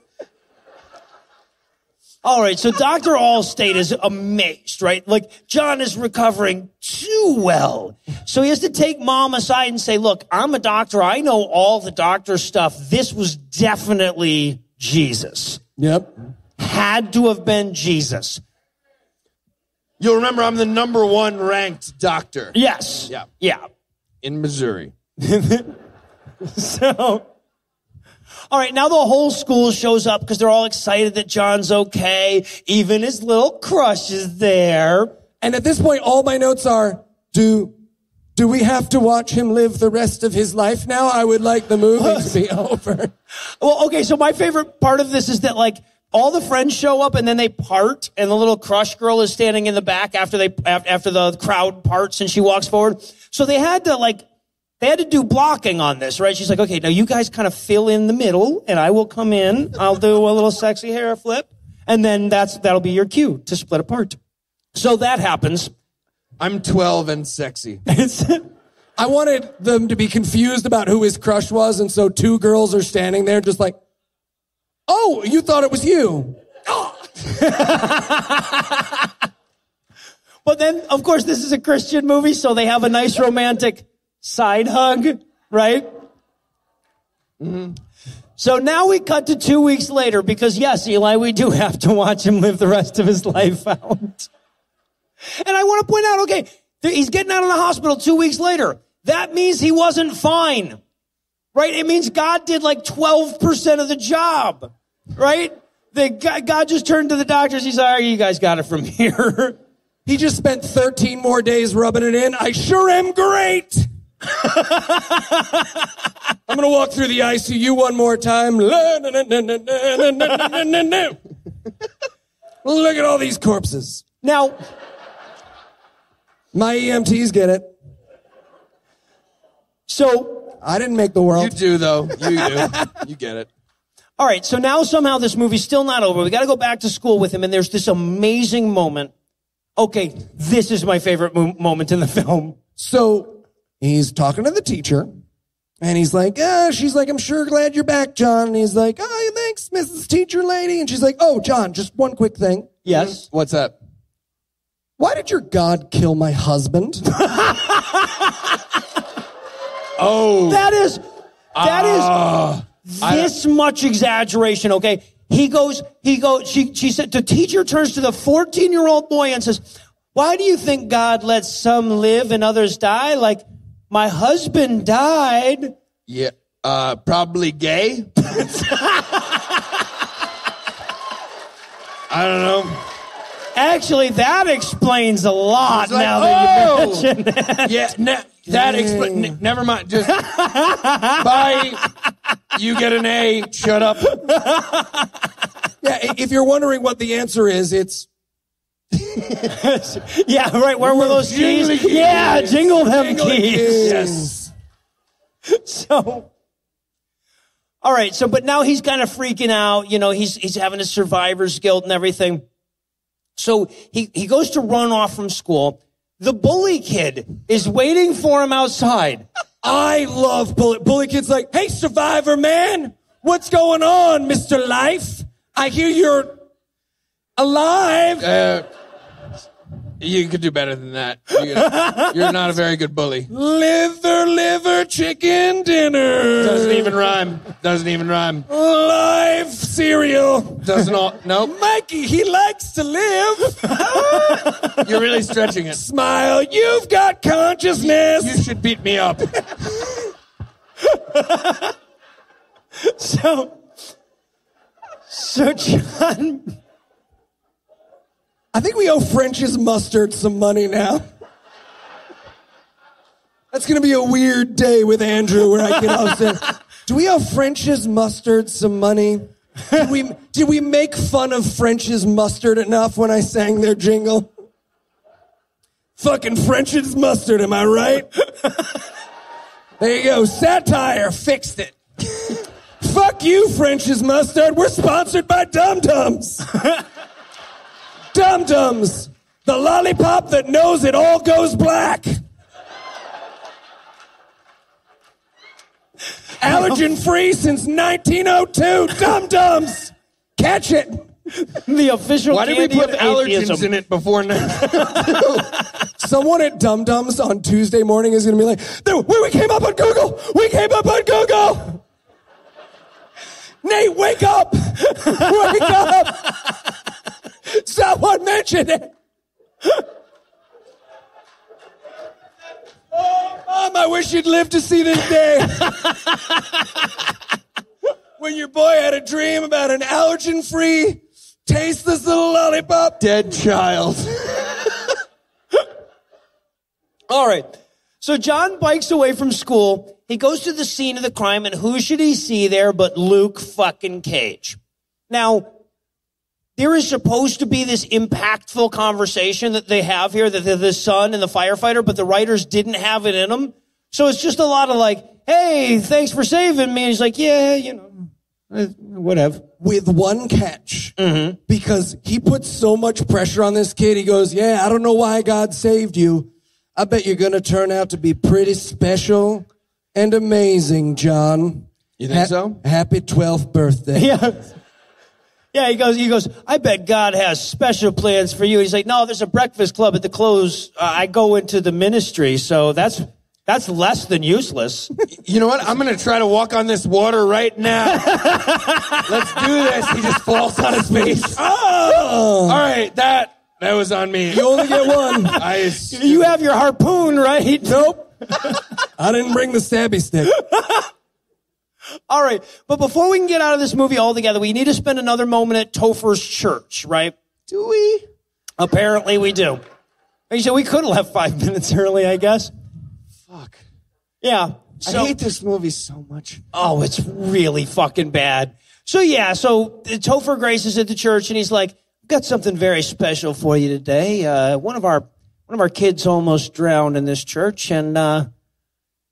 all right, so Dr. Allstate is amazed, right? Like, John is recovering too well. So he has to take Mom aside and say, look, I'm a doctor. I know all the doctor stuff. This was definitely Jesus. Yep. Had to have been Jesus. You'll remember I'm the number 1 ranked doctor. Yes. Yeah. Yeah. In Missouri. So, all right, now the whole school shows up because they're all excited that John's okay. Even his little crush is there. And at this point, all my notes are, do we have to watch him live the rest of his life now? I would like the movie to be over. Well, okay, so my favorite part of this is that, like, all the friends show up and then they part, and the little crush girl is standing in the back after the crowd parts and she walks forward. So they had to do blocking on this, right? She's like, okay, now you guys kind of fill in the middle and I will come in. I'll do a little sexy hair flip. And then that'll be your cue to split apart. So that happens. I'm 12 and sexy. I wanted them to be confused about who his crush was, and so 2 girls are standing there just like, oh, you thought it was you. But then, of course, this is a Christian movie, so they have a nice romantic side hug, right? Mm-hmm. So now we cut to 2 weeks later because, yes, Eli, we do have to watch him live the rest of his life out. And I want to point out, okay, he's getting out of the hospital 2 weeks later. That means he wasn't fine, right? It means God did like 12% of the job, right? God just turned to the doctors. He's like, all right, you guys got it from here. He just spent 13 more days rubbing it in. I sure am great. I'm going to walk through the ICU one more time. Look at all these corpses. Now, my EMTs get it. So, I didn't make the world. You do, though. You do. You get it. all right, so now somehow this movie's still not over. We got to go back to school with him, and there's this amazing moment. Okay, this is my favorite moment in the film. So he's talking to the teacher, and he's like, she's like, I'm sure glad you're back, John. And he's like, oh, thanks, Mrs. Teacher Lady. And she's like, oh, John, just one quick thing. Yes? What's that? Why did your God kill my husband? Oh. That is this much exaggeration, okay? She said, the teacher turns to the 14-year-old boy and says, why do you think God lets some live and others die? Like, my husband died. Yeah, probably gay. I don't know. Actually, that explains a lot Like, now that you mention it. Yeah, that explains. Never mind. Just bye. You get an A. Shut up. Yeah, if you're wondering what the answer is, it's... Yeah, right. Where were those keys? Jingly keys. Yeah, jingle them keys. Yes. So, all right. So, but now he's kind of freaking out. You know, he's having his survivor's guilt and everything. So he goes to run off from school. The bully kid is waiting for him outside. I love bully kids like, hey, survivor man, what's going on, Mr. Life? I hear you're alive. You could do better than that. You're not a very good bully. Liver, chicken dinner. Doesn't even rhyme. Live cereal. Doesn't all. Nope. Mikey, he likes to live. You're really stretching it. Smile, you've got consciousness. You should beat me up. So John... I think we owe French's Mustard some money now. That's going to be a weird day with Andrew where I get upset. Do we owe French's Mustard some money? Did we make fun of French's Mustard enough when I sang their jingle? Fucking French's Mustard, am I right? There you go. Satire fixed it. Fuck you, French's Mustard. We're sponsored by Dum Dums. Dum Dums, the lollipop that knows it all goes black. Allergen free since 1902. Dum Dums, catch it. The official Why did we candy put of allergens atheism. in it before now? Someone at Dum Dums on Tuesday morning is going to be like, we came up on Google. We came up on Google. Nate, wake up. Wake up. Someone mentioned it. Oh, Mom, I wish you'd live to see this day. When your boy had a dream about an allergen-free, tasteless little lollipop. Dead child. All right. So John bikes away from school. He goes to the scene of the crime, and who should he see there but Luke fucking Cage? Now, there is supposed to be this impactful conversation that they have here, that the son and the firefighter, but the writers didn't have it in them. So it's just a lot of like, hey, thanks for saving me. And he's like, yeah, whatever. With one catch, because he puts so much pressure on this kid. He goes, yeah, I don't know why God saved you. I bet you're going to turn out to be pretty special and amazing, John. You think so? Happy 12th birthday. Yeah. Yeah, he goes, I bet God has special plans for you. He's like, no, there's a breakfast club at the close. I go into the ministry, so that's less than useless. You know what? I'm going to try to walk on this water right now. Let's do this. He just falls on his face. Oh! All right, that was on me. You only get one. You have your harpoon, right? Nope. I didn't bring the stabby stick. All right, but before we can get out of this movie altogether, we need to spend another moment at Topher's church, right? Do we? Apparently we do. So we could have left 5 minutes early, I guess. Fuck. Yeah. I hate this movie so much. Oh, it's really fucking bad. So Topher Grace is at the church, and he's like, I've got something very special for you today. One of our kids almost drowned in this church, and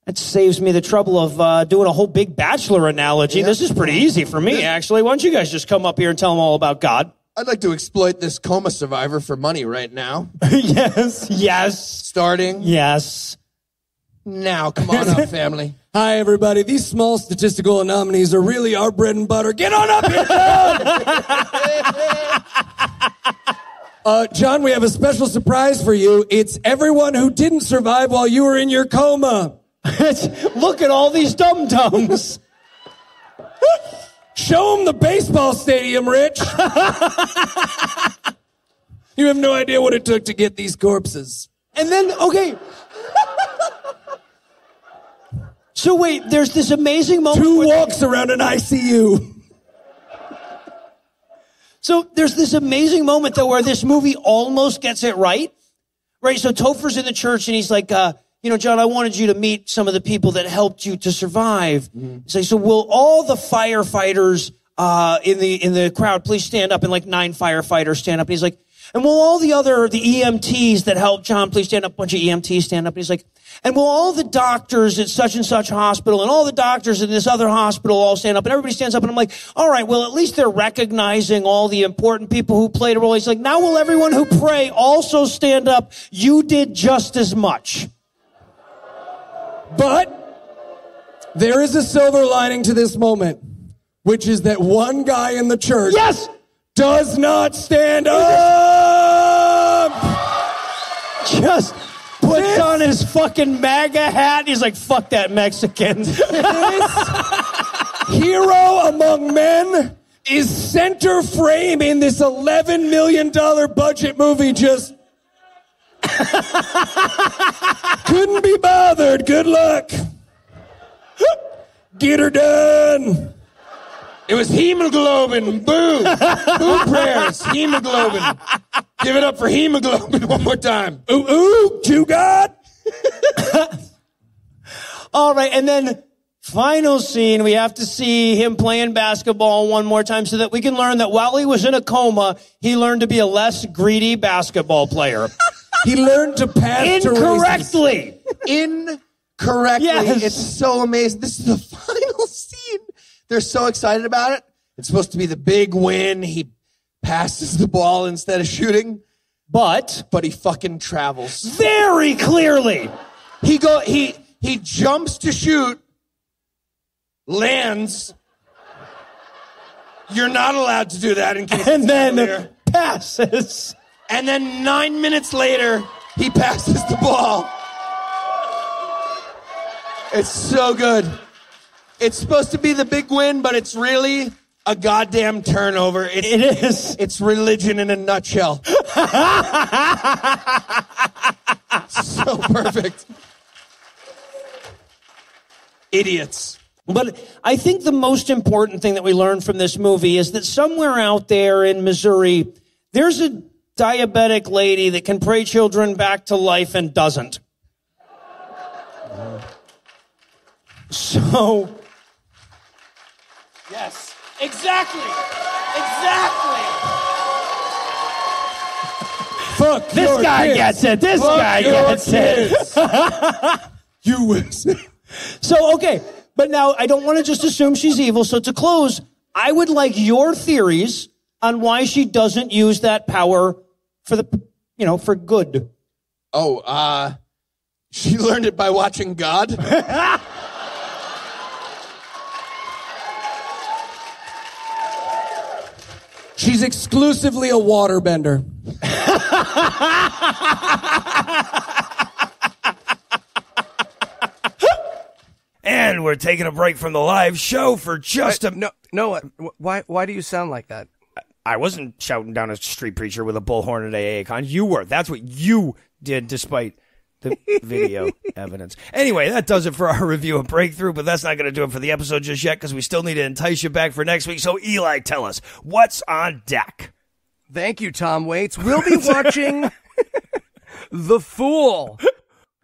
it saves me the trouble of doing a whole big Bachelor analogy. Yeah. This is pretty easy for me, actually. Why don't you guys just come up here and tell them all about God? I'd like to exploit this coma survivor for money right now. Yes. Starting. Yes. Now, come on up, family. Hi, everybody. These small statistical anomalies are really our bread and butter. Get on up here, John! John, we have a special surprise for you. It's everyone who didn't survive while you were in your coma. Look at all these dum-dums. Show them the baseball stadium, Rich. You have no idea what it took to get these corpses. And then, okay. So wait, there's this amazing moment. 2 walks around an ICU. So there's this amazing moment, though, where this movie almost gets it right. Right, so Topher's in the church, and he's like, John, I wanted you to meet some of the people that helped you to survive. He's like, so will all the firefighters in the crowd please stand up? And like 9 firefighters stand up. And he's like, and will all the EMTs that helped John please stand up? A bunch of EMTs stand up. And he's like, and will all the doctors at such and such hospital and all the doctors in this other hospital all stand up? And everybody stands up. And I'm like, all right, well, at least they're recognizing all the important people who played a role. He's like, now will everyone who pray also stand up? You did just as much. But there is a silver lining to this moment, which is that one guy in the church does not stand up. fucking MAGA hat. He's like, fuck that Mexican. Hero among men is center frame in this $11 million budget movie. Just couldn't be bothered. Good luck. Get her done. It was hemoglobin. Boo. Boo prayers. Hemoglobin. Give it up for hemoglobin one more time. Ooh, ooh, to God. All right, and then final scene, we have to see him playing basketball one more time so that we can learn that while he was in a coma, he learned to be a less greedy basketball player. He learned to pass Incorrectly. Incorrectly. Yes. It's so amazing. This is the final scene. They're so excited about it. It's supposed to be the big win. He passes the ball instead of shooting. But He fucking travels. very clearly. He jumps to shoot, lands. You're not allowed to do that in case And it's then clear. passes. And then 9 minutes later, he passes the ball. It's so good. It's supposed to be the big win, but it's really a goddamn turnover. It is. It's religion in a nutshell. So perfect. Idiots. But I think the most important thing that we learned from this movie is that somewhere out there in Missouri, there's a diabetic lady that can pray children back to life and doesn't. So, Yes. Exactly. Exactly. Fuck this your guy kids. gets it. This Fuck guy your gets it. USA. So, okay. But now I don't want to just assume she's evil. So to close, I would like your theories on why she doesn't use that power for for good. Oh, she learned it by watching God. She's exclusively a waterbender. And we're taking a break from the live show for just a... No, why do you sound like that? I wasn't shouting down a street preacher with a bullhorn at AA Con. You were. That's what you did, despite the video evidence. Anyway, that does it for our review of Breakthrough, but that's not going to do it for the episode just yet because we still need to entice you back for next week. So, Eli, tell us, what's on deck? Thank you, Tom Waits. We'll be watching The Fool.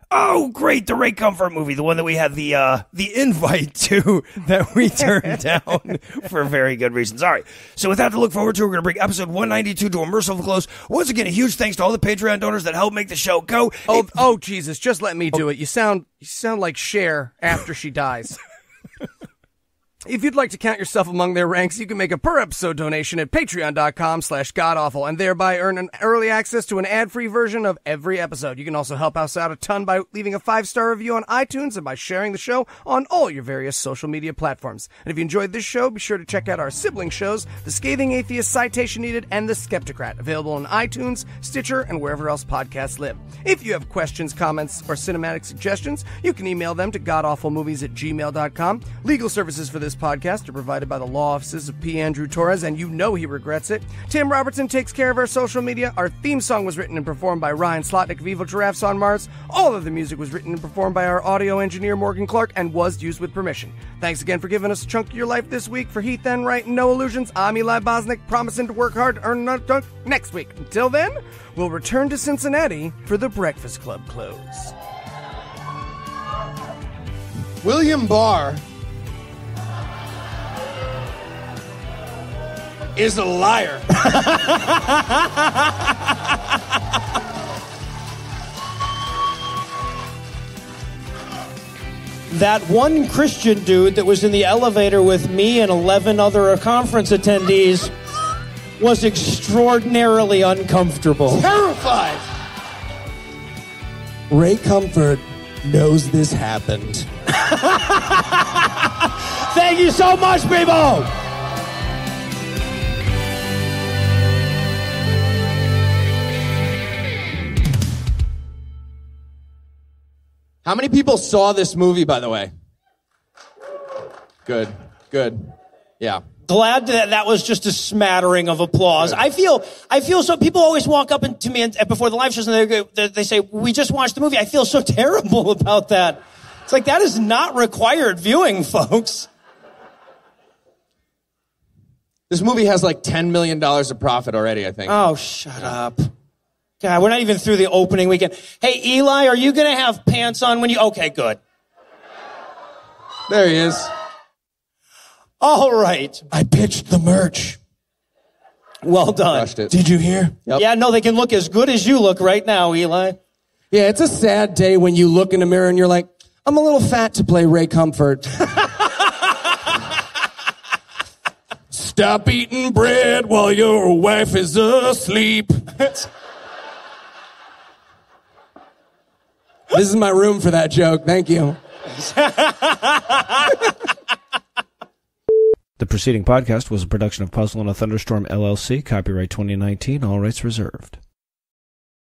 Oh, great, the Ray Comfort movie, the one that we had the invite to that we turned down for very good reasons. All right, so with that to look forward to, we're going to bring episode 192 to a merciful close. Once again, a huge thanks to all the Patreon donors that help make the show go. Oh, Jesus, just let me do it. You sound like Cher after she dies. If you'd like to count yourself among their ranks, you can make a per-episode donation at patreon.com/godawful and thereby earn an early access to an ad-free version of every episode. You can also help us out a ton by leaving a 5-star review on iTunes and by sharing the show on all your various social media platforms. And if you enjoyed this show, be sure to check out our sibling shows, The Scathing Atheist, Citation Needed, and The Skeptocrat, available on iTunes, Stitcher, and wherever else podcasts live. If you have questions, comments, or cinematic suggestions, you can email them to godawfulmovies@gmail.com. Legal services for this podcast are provided by the law offices of P. Andrew Torres, and you know he regrets it. Tim Robertson takes care of our social media. Our theme song was written and performed by Ryan Slotnick of Evil Giraffes on Mars. All of the music was written and performed by our audio engineer Morgan Clark and was used with permission. Thanks again for giving us a chunk of your life this week. For Heath Enright and No Illusions, I'm Eli Bosnick, promising to work hard to earn another dunk next week. Until then, we'll return to Cincinnati for the Breakfast Club close. William Barr is a liar. That one Christian dude that was in the elevator with me and 11 other conference attendees was extraordinarily uncomfortable. Terrified. Ray Comfort knows this happened. Thank you so much, people! How many people saw this movie, by the way? Good. Yeah. Glad that was just a smattering of applause. I feel so. People always walk up to me before the live shows and they say, "We just watched the movie." I feel so terrible about that. It's like that is not required viewing, folks. This movie has like $10 million of profit already, I think. Oh, shut up. God, we're not even through the opening weekend. Hey, Eli, are you going to have pants on when you... Okay, good. There he is. All right. I pitched the merch. Well done. Crushed it. Did you hear? Yep. Yeah, no, they can look as good as you look right now, Eli. Yeah, it's a sad day when you look in the mirror and you're like, I'm a little fat to play Ray Comfort. Stop eating bread while your wife is asleep. This is my room for that joke. Thank you. The preceding podcast was a production of Puzzle and a Thunderstorm, LLC, copyright 2019, all rights reserved.